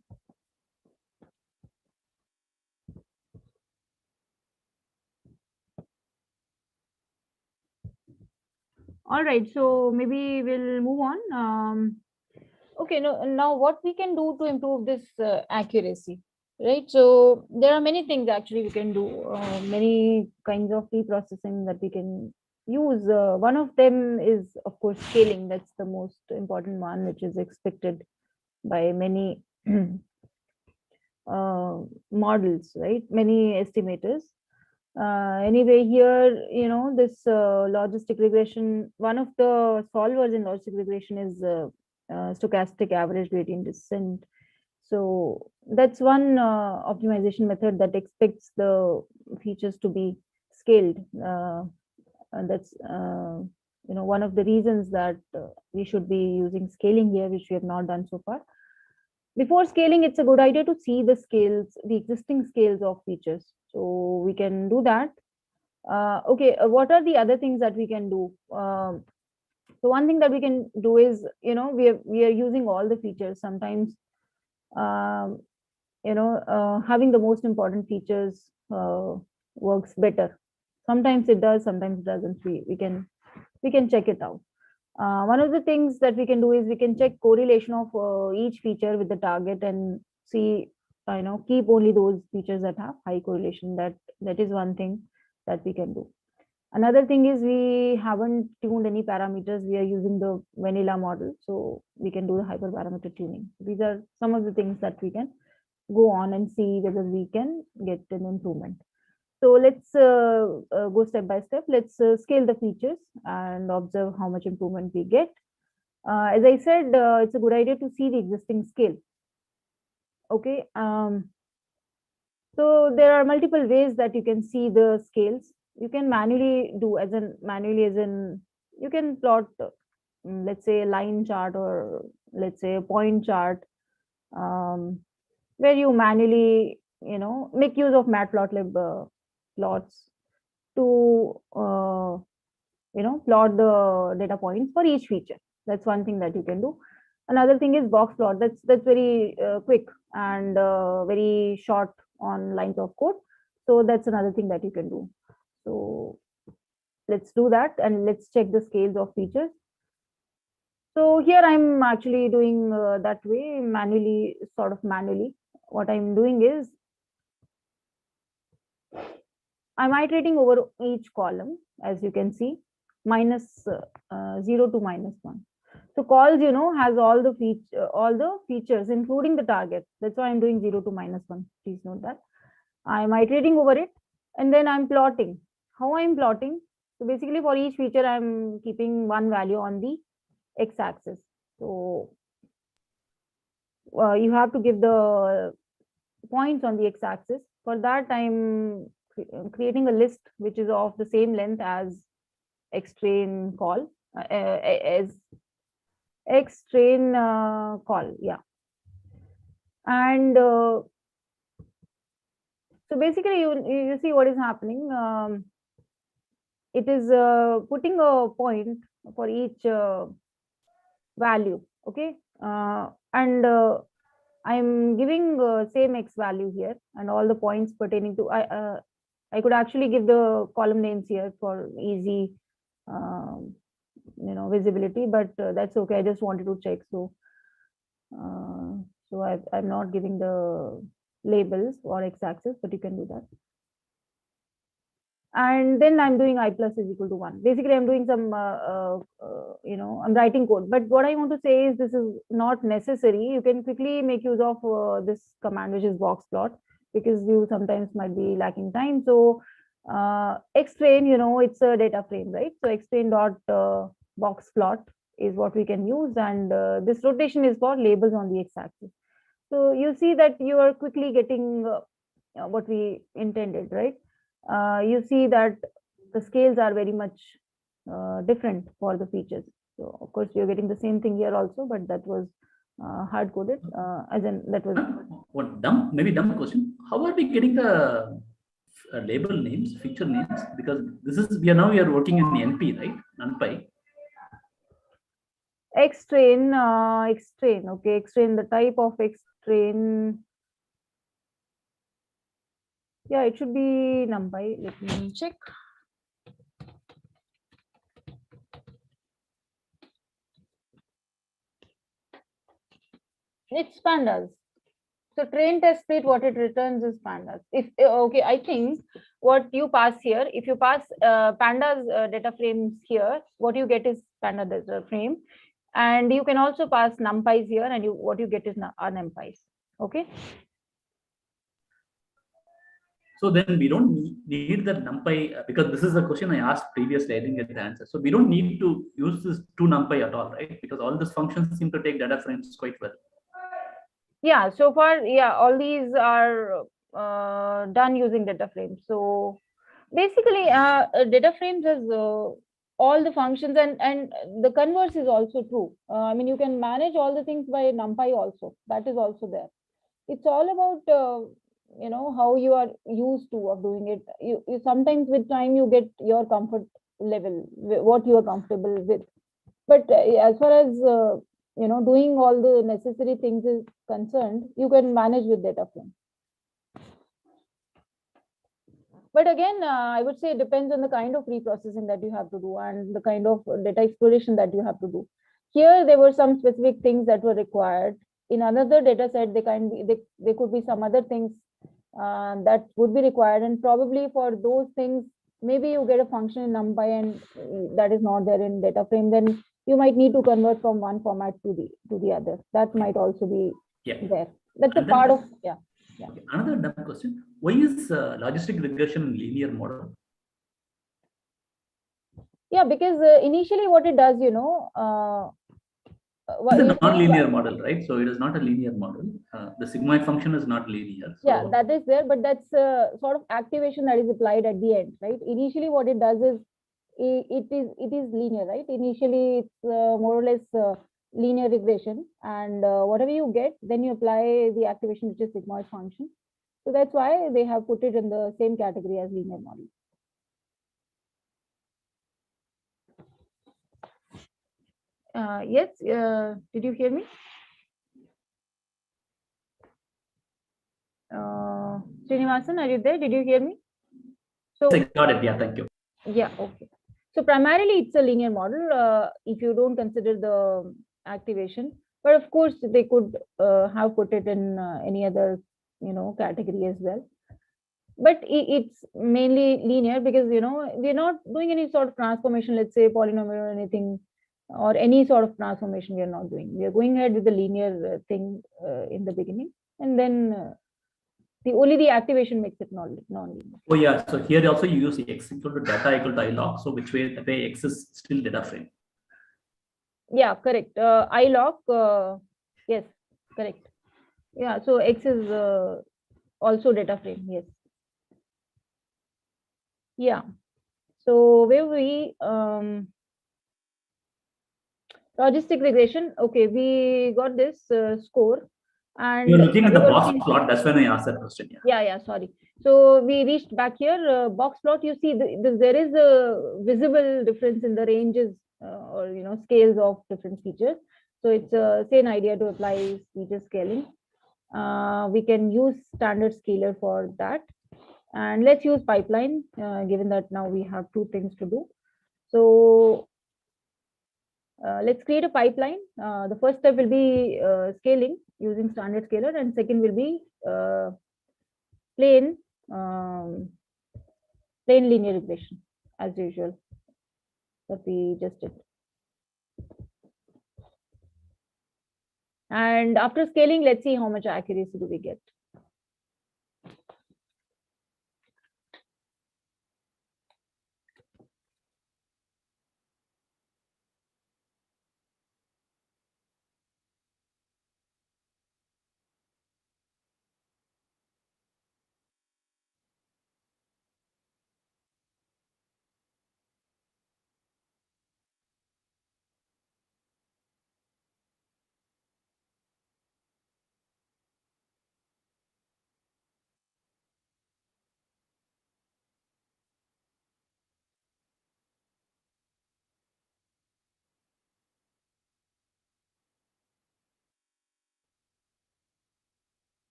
All right, so maybe we'll move on. Okay, now what we can do to improve this accuracy, right? So there are many things actually we can do, many kinds of pre-processing that we can use. One of them is, of course, scaling. That's the most important one, which is expected by many models, right? Many estimators. Anyway, here, this logistic regression, one of the solvers in logistic regression is stochastic average gradient descent. So that's one optimization method that expects the features to be scaled. And that's one of the reasons that we should be using scaling here, which we have not done so far. Before scaling, it's a good idea to see the scales, the existing scales of features. So we can do that. Okay, what are the other things that we can do? So one thing that we can do is, we are using all the features. Sometimes, having the most important features works better. Sometimes it does, sometimes it doesn't. We can check it out. One of the things that we can do is we can check correlation of each feature with the target and see, keep only those features that have high correlation. That is one thing that we can do. Another thing is we haven't tuned any parameters. We are using the vanilla model, so we can do the hyperparameter tuning. These are some of the things that we can go on and see whether we can get an improvement. So let's go step by step. Let's scale the features and observe how much improvement we get. As I said, it's a good idea to see the existing scale. Okay. So there are multiple ways that you can see the scales. You can manually do, as in you can plot, let's say, a line chart, or let's say a point chart, where you manually, make use of matplotlib plots to plot the data points for each feature. That's one thing that you can do. Another thing is box plot. That's very quick and very short on lines of code. So that's another thing that you can do. So let's do that and let's check the scales of features. So here I'm actually doing that way, manually, sort of manually. What I'm doing is I'm iterating over each column, as you can see, minus 0 to -1. So calls, has all the features, including the target. That's why I'm doing 0 to -1. Please note that. I'm iterating over it, and then I'm plotting. How I'm plotting? So basically, for each feature, I'm keeping one value on the x-axis. So you have to give the points on the x-axis. For that, I'm creating a list which is of the same length as xtrain call, as xtrain call, yeah. And so basically, you see what is happening. It is putting a point for each value, okay, and I'm giving same x value here and all the points pertaining to. I could actually give the column names here for easy, visibility, but that's okay. I just wanted to check. So, I'm not giving the labels or x-axis, but you can do that. And then I'm doing I plus is equal to 1. Basically, I'm doing some, I'm writing code. But what I want to say is this is not necessary. You can quickly make use of this command, which is box plot, because you sometimes might be lacking time. So xtrain, it's a data frame, right? So xtrain dot box plot is what we can use. And this rotation is for labels on the x-axis. So you see that you are quickly getting what we intended, right? You see that the scales are very much different for the features. So of course you're getting the same thing here also, but that was hard coded, as in that was what dumb question. How are we getting the label names, feature names? Because we are working in the NP, right? NumPy. X train, okay, X train, the type of X train. Yeah, it should be NumPy. Let me check. It's pandas. So train test state, what it returns is pandas. If okay, I think what you pass here, if you pass pandas data frames here, what you get is panda data frame, and you can also pass numpys here, and what you get is numpys. Okay. So then we don't need the NumPy because this is a question I asked previously. I didn't get the answer. So we don't need to use this to NumPy at all, right? Because all these functions seem to take data frames quite well. Yeah, so far, yeah, all these are done using data frames. So basically, data frames has all the functions, and the converse is also true. I mean, you can manage all the things by NumPy also. That is also there. It's all about how you are used to of doing it. You sometimes with time you get your comfort level, what you are comfortable with. But as far as doing all the necessary things is concerned, you can manage with data frame. But again, I would say it depends on the kind of reprocessing that you have to do and the kind of data exploration that you have to do. Here, there were some specific things that were required. In another data set, there could be some other things that would be required. And probably for those things, maybe you get a function in NumPy and that is not there in data frame, then you might need to convert from one format to the other. That might also be there. That's And a part of, yeah. Another dumb question: why is logistic regression linear model? Yeah, because initially what it does, it's a non-linear model, right? So it is not a linear model. The sigmoid function is not linear. So yeah, that is there, but that's sort of activation that is applied at the end, right? Initially, what it does is it is linear, right? Initially, it's more or less linear regression, and whatever you get, then you apply the activation, which is sigmoid function. So that's why they have put it in the same category as linear model. Yes, did you hear me? Srinivasan, are you there? Did you hear me? So I got it. Yeah, thank you. Yeah, okay. So primarily it's a linear model if you don't consider the activation, but of course they could have put it in any other category as well. But it's mainly linear because we're not doing any sort of transformation, let's say polynomial or anything, or any sort of transformation we are not doing. We are going ahead with the linear thing in the beginning, and then only the activation makes it non-linear. Oh yeah, so here also you use x equal to data equal to I log, so which way that way x is still data frame. Yeah, correct. I log, yes, correct. Yeah, so x is also data frame, yes. Yeah. So where we logistic regression. Okay, we got this score. And you're looking at the box plot. That's when I asked that question. Yeah. Sorry. So we reached back here. Box plot. You see, there is a visible difference in the ranges or scales of different features. So it's the same idea to apply feature scaling. We can use standard scaler for that. And let's use pipeline, given that now we have two things to do. So let's create a pipeline. The first step will be scaling using standard scaler, and second will be plain linear regression as usual that we just did. And after scaling, let's see how much accuracy do we get.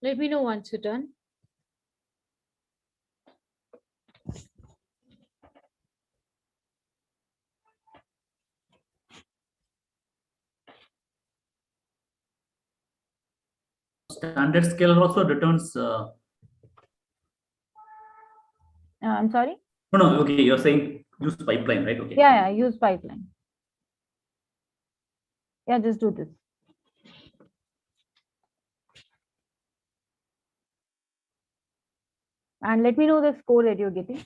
Let me know once you're done. Standard scale also returns. I'm sorry. No, okay. You're saying use pipeline, right? Okay. Yeah, use pipeline. Yeah, just do this. And let me know the score that you're getting.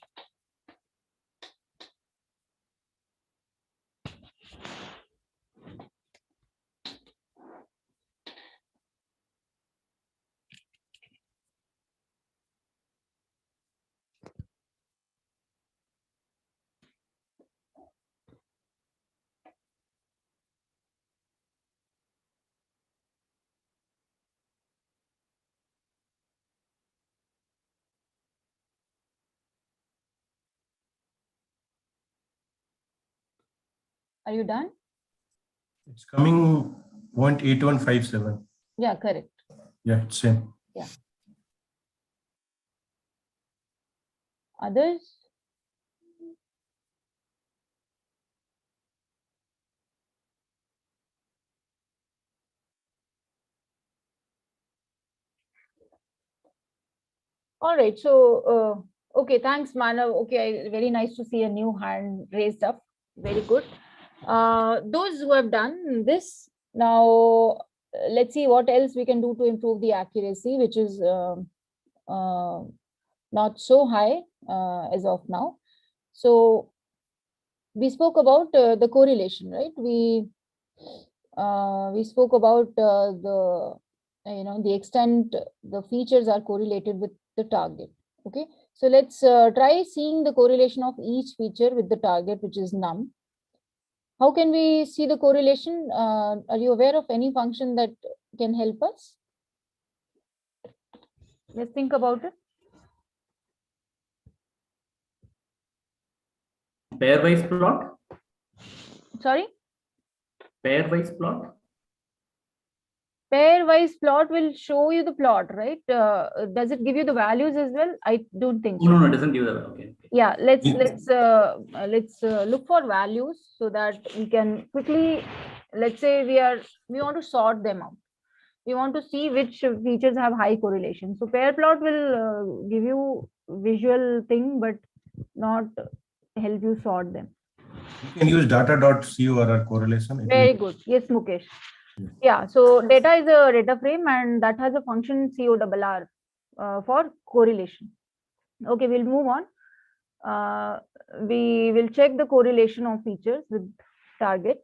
Are you done? It's coming 0.8157. Yeah, correct. Yeah, it's same. Yeah. Others? All right. So, okay, thanks, Manav. Okay, very nice to see a new hand raised up. Very good. Those who have done this, now let's see what else we can do to improve the accuracy, which is not so high as of now. So we spoke about the correlation, right? We spoke about the the extent the features are correlated with the target. Okay, so let's try seeing the correlation of each feature with the target, which is num. How can we see the correlation? Are you aware of any function that can help us? Let's think about it. Pairwise plot. Sorry? Pairwise plot. Pairwise plot will show you the plot, right? Does it give you the values as well? I don't think so. No, it doesn't give that. Okay. Yeah, let's look for values so that we can quickly, let's say we want to sort them out. We want to see which features have high correlation. So pair plot will give you visual thing, but not help you sort them. You can use data.corr correlation. Very good. Yes, Mukesh. Yeah, so data is a data frame and that has a function CORR for correlation. Okay, we'll move on. We will check the correlation of features with target.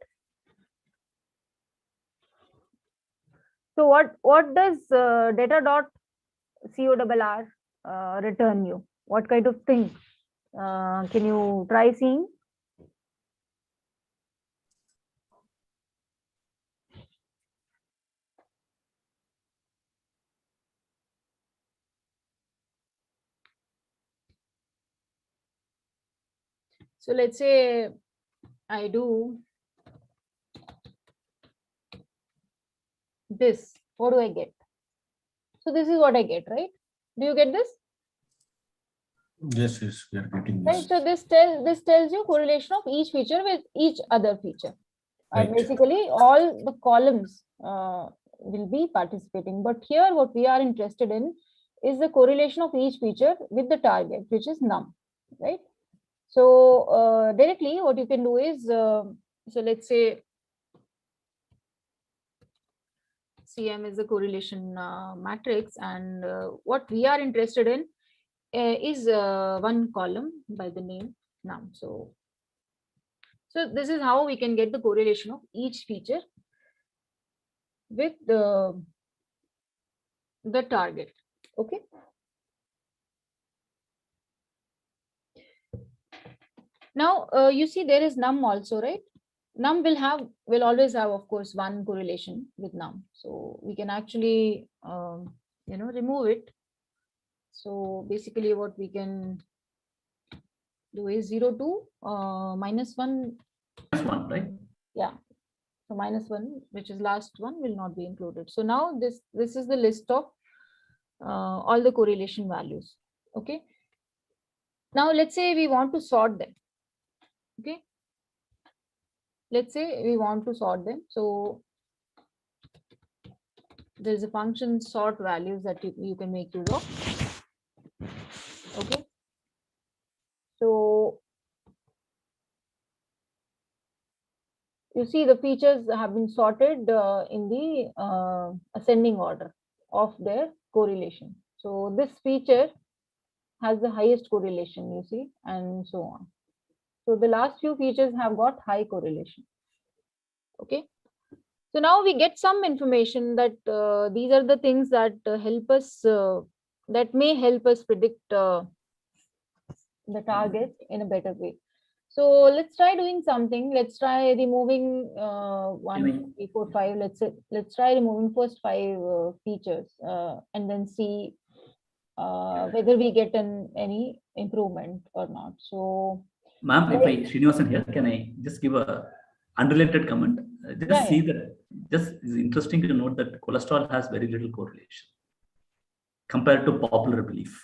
So what does data.corr return you? What kind of thing? Can you try seeing? So let's say I do this. What do I get? So this is what I get, right? Do you get this? Yes, we are getting Right. this. So this tells you correlation of each feature with each other feature. Right. Basically, all the columns will be participating. But here, what we are interested in is the correlation of each feature with the target, which is num, right? So directly, what you can do is, so let's say CM is the correlation matrix, and what we are interested in is one column by the name num. So this is how we can get the correlation of each feature with the target. Okay. Now you see there is num also, right? Num will always have, of course, one correlation with num. So we can actually remove it. So basically what we can do is 0 to -1. -1, right? Yeah. So -1, which is last one, will not be included. So now this is the list of all the correlation values. Okay. Now let's say we want to sort them. Okay. Let's say we want to sort them. So there's a function sort values that you can make use of. Okay. So you see the features have been sorted in the ascending order of their correlation. So this feature has the highest correlation, you see, and so on. So the last few features have got high correlation. Okay. So now we get some information that these are the things that help us, that may help us predict the target in a better way. So let's try doing something. Let's try removing 1, 2, 3, 4, 5. Let's try removing first 5 features and then see whether we get any improvement or not. So, ma'am, if Srinivasan here, can I just give a unrelated comment? Just see that. Just is interesting to note that cholesterol has very little correlation compared to popular belief.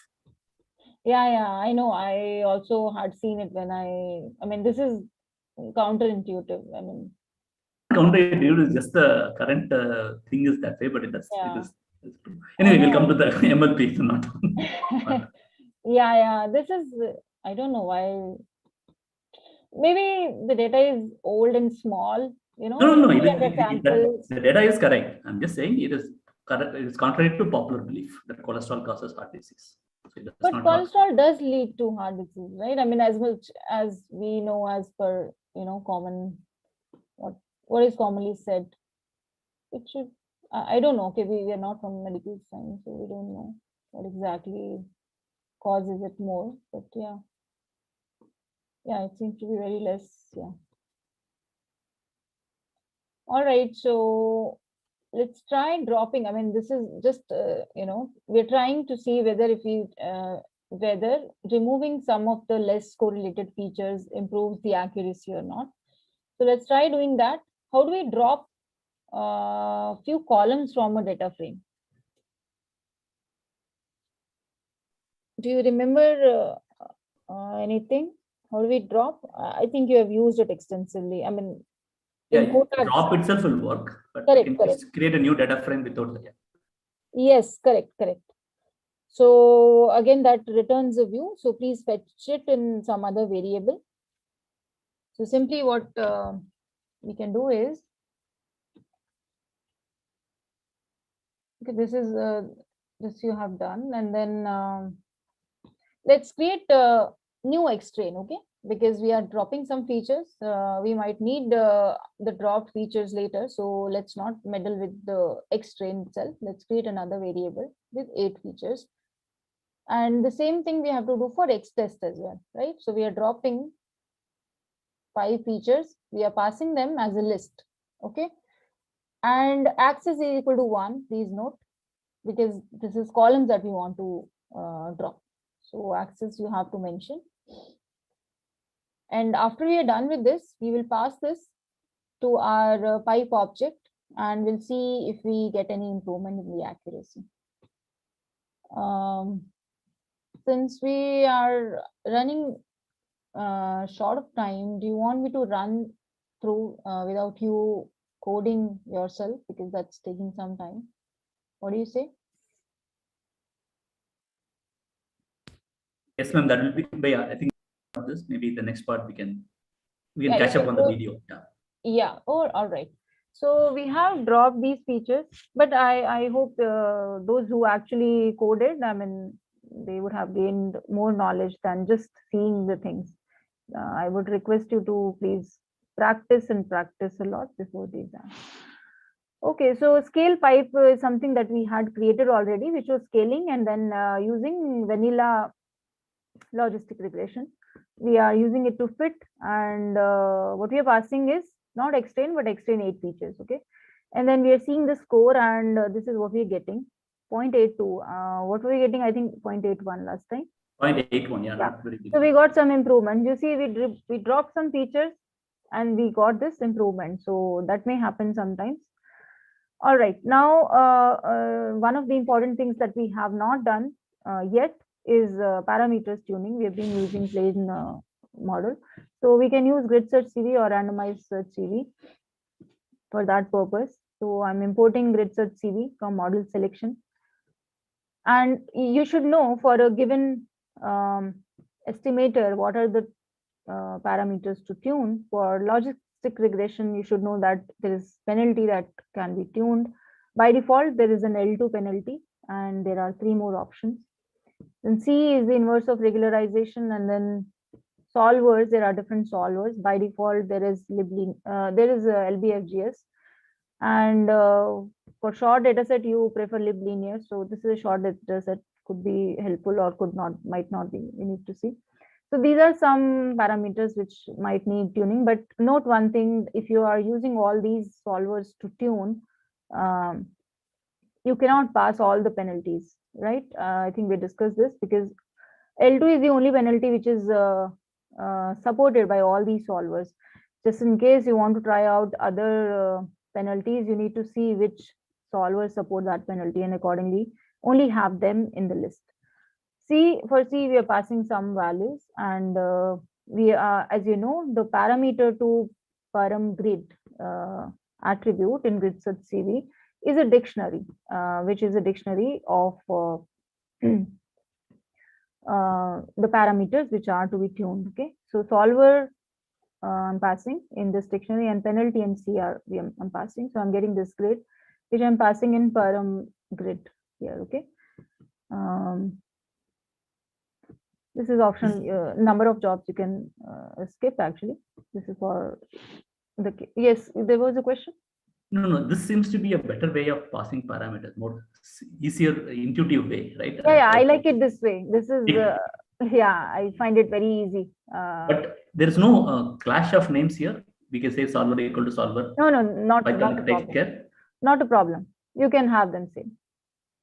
Yeah, I know. I also had seen it when I mean, this is counterintuitive. I mean, counterintuitive is just the current thing is that way, but it is. Anyway, we'll come to the MLP. Not. Yeah. This is, I don't know why. Maybe the data is old and small. You know. No. The data is correct. I'm just saying it is correct. It is contrary to popular belief that cholesterol causes heart disease. So but cholesterol does lead to heart disease, right? I mean, as much as we know, as per common what is commonly said, it should. I don't know. Okay, we are not from medical science, so we don't know what exactly causes it more. But yeah, it seems to be very less. Yeah. All right, so let's try dropping. I mean, this is just we're trying to see whether whether removing some of the less correlated features improves the accuracy or not. So let's try doing that. How do we drop a few columns from a data frame? Do you remember anything? How do we drop? I think you have used it extensively. I mean, drop itself will work, but correct. Create a new data frame without that. Yes, correct. So again, that returns a view. So please fetch it in some other variable. So simply what we can do is, okay, this is this you have done, and then let's create a new X-train, okay? Because we are dropping some features. We might need the dropped features later. So let's not meddle with the X-train itself. Let's create another variable with 8 features. And the same thing we have to do for X-test as well, right? So we are dropping 5 features. We are passing them as a list, okay? And axis is equal to 1, please note, because this is columns that we want to drop. So axis you have to mention. And after we are done with this, we will pass this to our pipe object and we'll see if we get any improvement in the accuracy. Since we are running short of time, do you want me to run through without you coding yourself, because that's taking some time? What do you say? Yes, ma'am. That will be by, I think, this maybe the next part we can catch up on the video. Yeah. Oh, all right. So we have dropped these features, but I hope those who actually coded, I mean, they would have gained more knowledge than just seeing the things. I would request you to please practice a lot before the exam. Okay, so scale pipe is something that we had created already, which was scaling, and then using vanilla logistic regression. We are using it to fit, and what we are passing is not X-train, but X-train 8 features, okay? And then we are seeing the score, and this is what we are getting, 0.82. What were we getting? I think 0.81 last time. 0.81, yeah. Not very big. So we got some improvement. You see, we dropped some features, and we got this improvement. So that may happen sometimes. All right. Now, one of the important things that we have not done yet is parameters tuning. We have been using plain model. So we can use grid search CV or randomized search CV for that purpose. So I'm importing grid search CV from model selection. And you should know for a given estimator, what are the parameters to tune. For logistic regression, you should know that there is penalty that can be tuned. By default, there is an L2 penalty, and there are 3 more options. Then C is the inverse of regularization, and then solvers, there are different solvers. By default, there is LBFGS, and for short data set, you prefer liblinear. So this is a short data set, could be helpful or might not be. We need to see. So these are some parameters which might need tuning, but note one thing: if you are using all these solvers to tune, you cannot pass all the penalties, right? I think we discussed this, because L2 is the only penalty which is supported by all these solvers. Just in case you want to try out other penalties, you need to see which solvers support that penalty, and accordingly only have them in the list. For C, we are passing some values, and we are, as you know, the parameter to param grid attribute in grid search CV is a dictionary, which is a dictionary of the parameters which are to be tuned. Okay, so solver I'm passing in this dictionary, and penalty and CR I'm passing. So I'm getting this grid, which I'm passing in param grid here. Okay. This is option number of jobs you can skip. Actually, this is for the yes. There was a question. No. This seems to be a better way of passing parameters, more easier, intuitive way, right? Yeah, I like it this way. This is yeah, I find it very easy. But there is no clash of names here. We can say solver equal to solver. No, not a problem. Not a problem. You can have them same.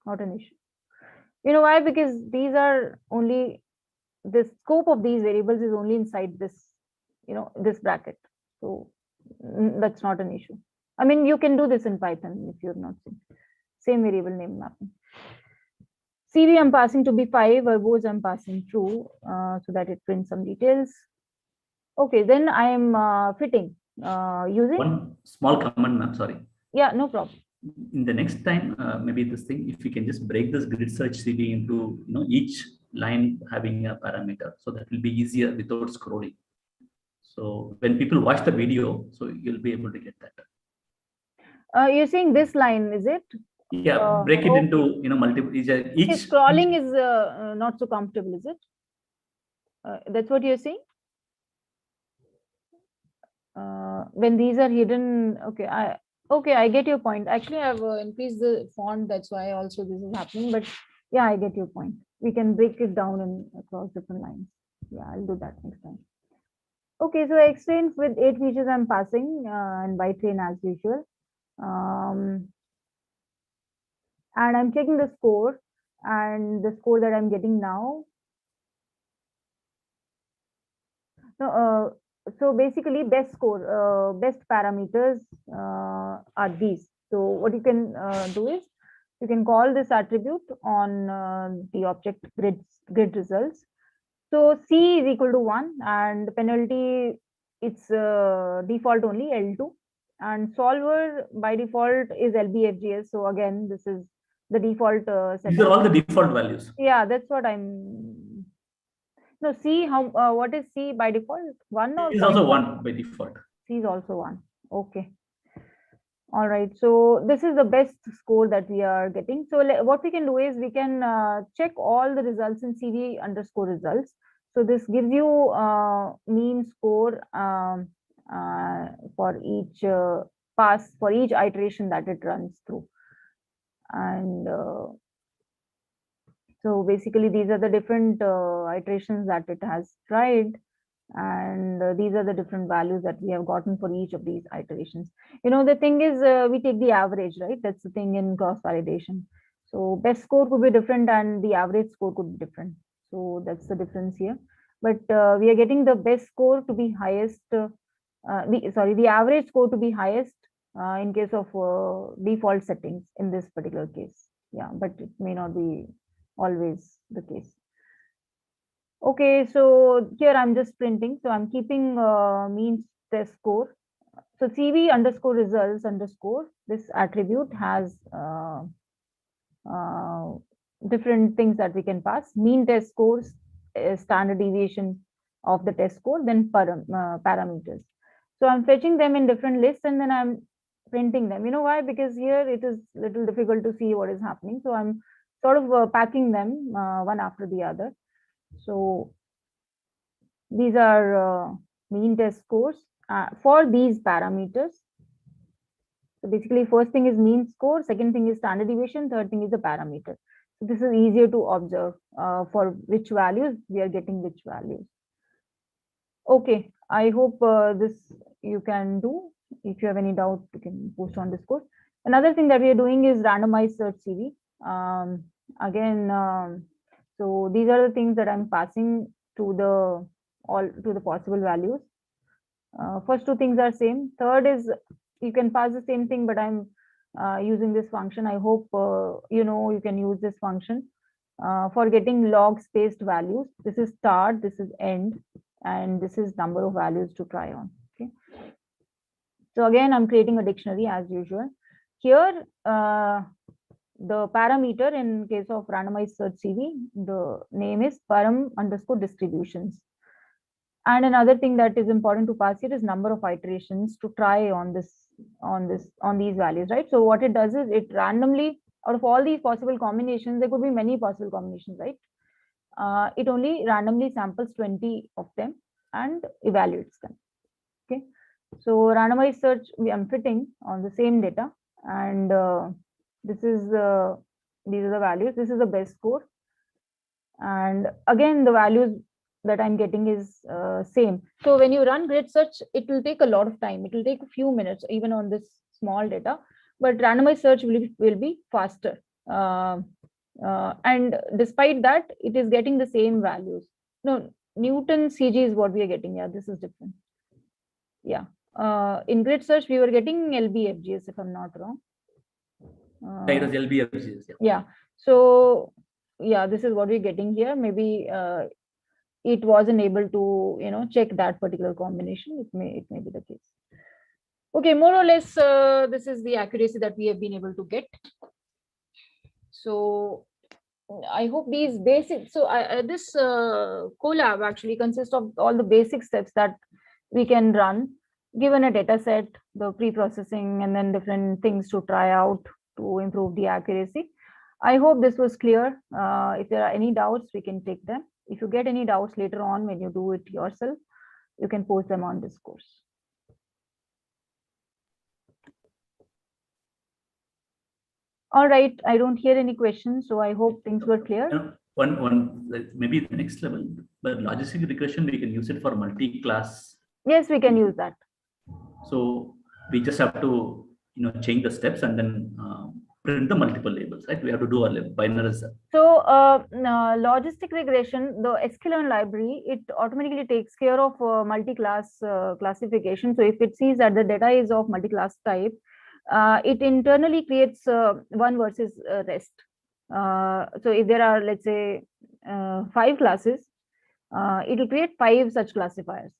Not an issue. You know why? Because these are only, the scope of these variables is only inside this, this bracket. So that's not an issue. I mean, you can do this in Python if you're not seen. Same variable name mapping. CV I'm passing to be 5, verbose I'm passing true, so that it prints some details. Okay, then I am fitting using one small comment, ma'am. Sorry. Yeah, no problem. In the next time, maybe this thing, if we can just break this grid search CV into each line having a parameter, so that will be easier without scrolling. So when people watch the video, so you'll be able to get that. You're saying this line, is it? Yeah, break it into multiple. Each scrolling is not so comfortable, is it? That's what you're saying. When these are hidden, okay, I get your point. Actually, I've increased the font. That's why also this is happening. But yeah, I get your point. We can break it down across different lines. Yeah, I'll do that next time. Okay, so I explained with 8 features I'm passing and by train as usual. And I'm checking the score, and the score that I'm getting now. So basically, best score, best parameters are these. So what you can do is you can call this attribute on the object grid results. So C is equal to 1, and the penalty, it's default only L2, and solver by default is LBFGS. So again, this is the default setup. These are all the default values. Yeah, that's what I'm. No, C, what is C by default? 1 or? C is also 1 by default. C is also 1. Okay. All right. So this is the best score that we are getting. So what we can do is we can check all the results in CV underscore results. So this gives you mean score for each pass, for each iteration that it runs through. And so basically, these are the different iterations that it has tried, and these are the different values that we have gotten for each of these iterations. The thing is, we take the average, right? That's the thing in cross validation. So best score could be different, and the average score could be different. So that's the difference here. But we are getting the best score to be highest. The average score to be highest in case of default settings in this particular case. Yeah, but it may not be always the case. Okay, so here I'm just printing. So I'm keeping means test score. So CV underscore results underscore, this attribute has different things that we can pass. Mean test scores, standard deviation of the test score, then parameters. So I'm fetching them in different lists and then I'm printing them. You know why? Because here it is a little difficult to see what is happening. So I'm sort of packing them one after the other. So these are mean test scores for these parameters. So basically, first thing is mean score, second thing is standard deviation, third thing is the parameter. So this is easier to observe for which values we are getting which values. Okay, I hope this you can do. If you have any doubt, you can post on Discord. Another thing that we are doing is randomized search CV. So these are the things that I'm passing to the possible values. First two things are same. Third is you can pass the same thing, but I'm using this function. I hope you can use this function for getting log spaced values. This is start, this is end, and this is number of values to try on. Okay. So again, I'm creating a dictionary as usual. Here, the parameter in case of randomized search CV, the name is param underscore distributions. And another thing that is important to pass here is number of iterations to try on these values, right? So what it does is it randomly, out of all these possible combinations, there could be many possible combinations, right? It only randomly samples 20 of them and evaluates them. Okay. So randomized search, I'm fitting on the same data, and these are the values. This is the best score, and again the values that I'm getting is same. So when you run grid search, it will take a lot of time. It will take a few minutes, even on this small data. But randomized search will be faster. And despite that, it is getting the same values. No, Newton CG is what we are getting. Yeah, this is different. Yeah. In grid search, we were getting LBFGS, if I'm not wrong. It was LBFGS. Yeah. So yeah, this is what we're getting here. Maybe it wasn't able to check that particular combination. It may be the case. Okay, more or less, this is the accuracy that we have been able to get. So I hope these basic. So this collab actually consists of all the basic steps that we can run given a data set, the pre-processing, and then different things to try out to improve the accuracy. I hope this was clear. If there are any doubts, we can take them. If you get any doubts later on when you do it yourself, you can post them on Discourse. All right, I don't hear any questions, so I hope things were clear. Maybe the next level, but logistic regression, we can use it for multi-class. Yes, we can use that. So we just have to change the steps and then print the multiple labels, right? We have to do a binary. So logistic regression, the sklearn library, it automatically takes care of multi-class classification. So if it sees that the data is of multi-class type, it internally creates one versus rest. So if there are, let's say, 5 classes, it will create 5 such classifiers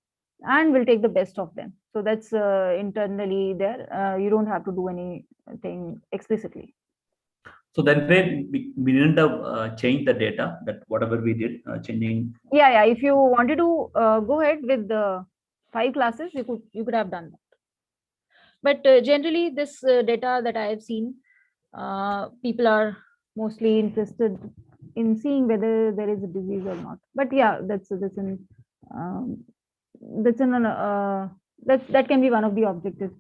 and will take the best of them. So that's internally there. You don't have to do anything explicitly. So then we didn't have change the data, that whatever we did changing. Yeah. If you wanted to go ahead with the 5 classes, you could have done that. But generally, this data that I have seen, people are mostly interested in seeing whether there is a disease or not. But yeah, that can be one of the objectives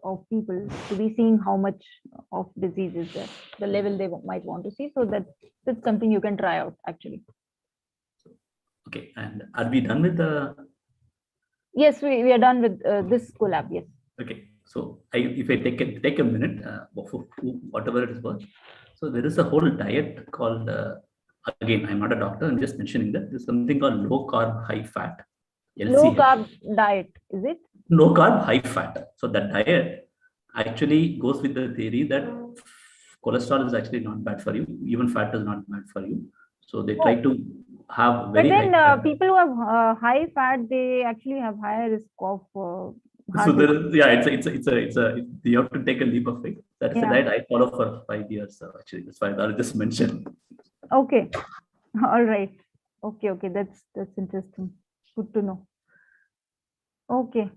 of people, to be seeing how much of disease is there, the level they might want to see. So that's something you can try out actually. Okay, and are we done with the? Yes, we are done with this collab. Yes. Okay, so if I take a minute, whatever it is worth. So there is a whole diet called. Again, I'm not a doctor. I'm just mentioning that there's something called low carb, high fat. LCH. Low carb diet, is it? Low carb, high fat. So that diet actually goes with the theory that cholesterol is actually not bad for you. Even fat is not bad for you. So they try to have But very then high fat. people who have high fat, they actually have higher risk of heart So disease. you have to take a leap of faith. That's the Yeah. diet I follow for 5 years. Actually, that's why I just mentioned. Okay. All right. Okay. That's interesting. Good to know. Okay.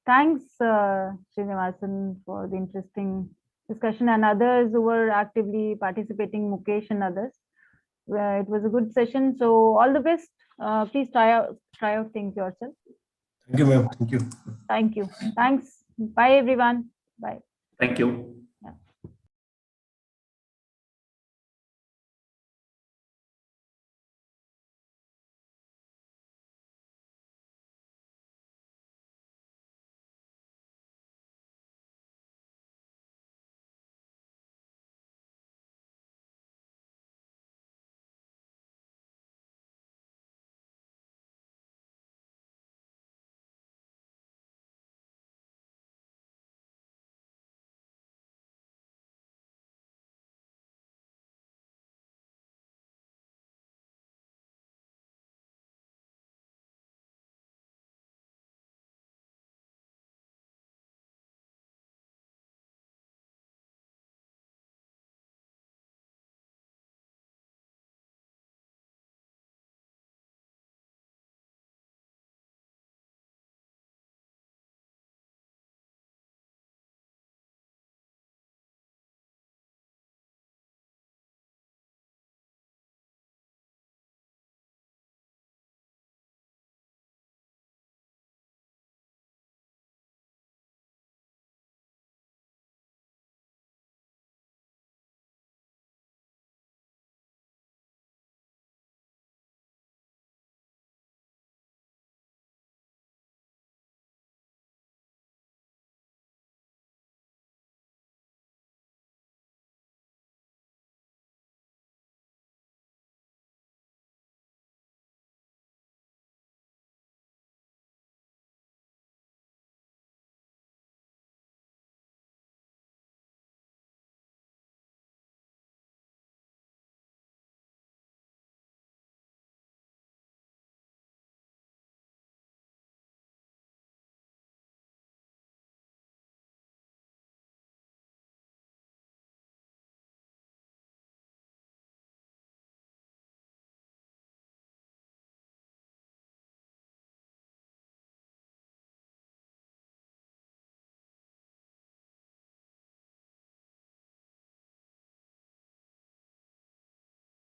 Thanks, Srinivasan, for the interesting discussion, and others who were actively participating, Mukesh and others. It was a good session. So all the best. Please try out things yourself. Thank you, ma'am. Thank you. Thank you. Thanks. Bye, everyone. Bye. Thank you.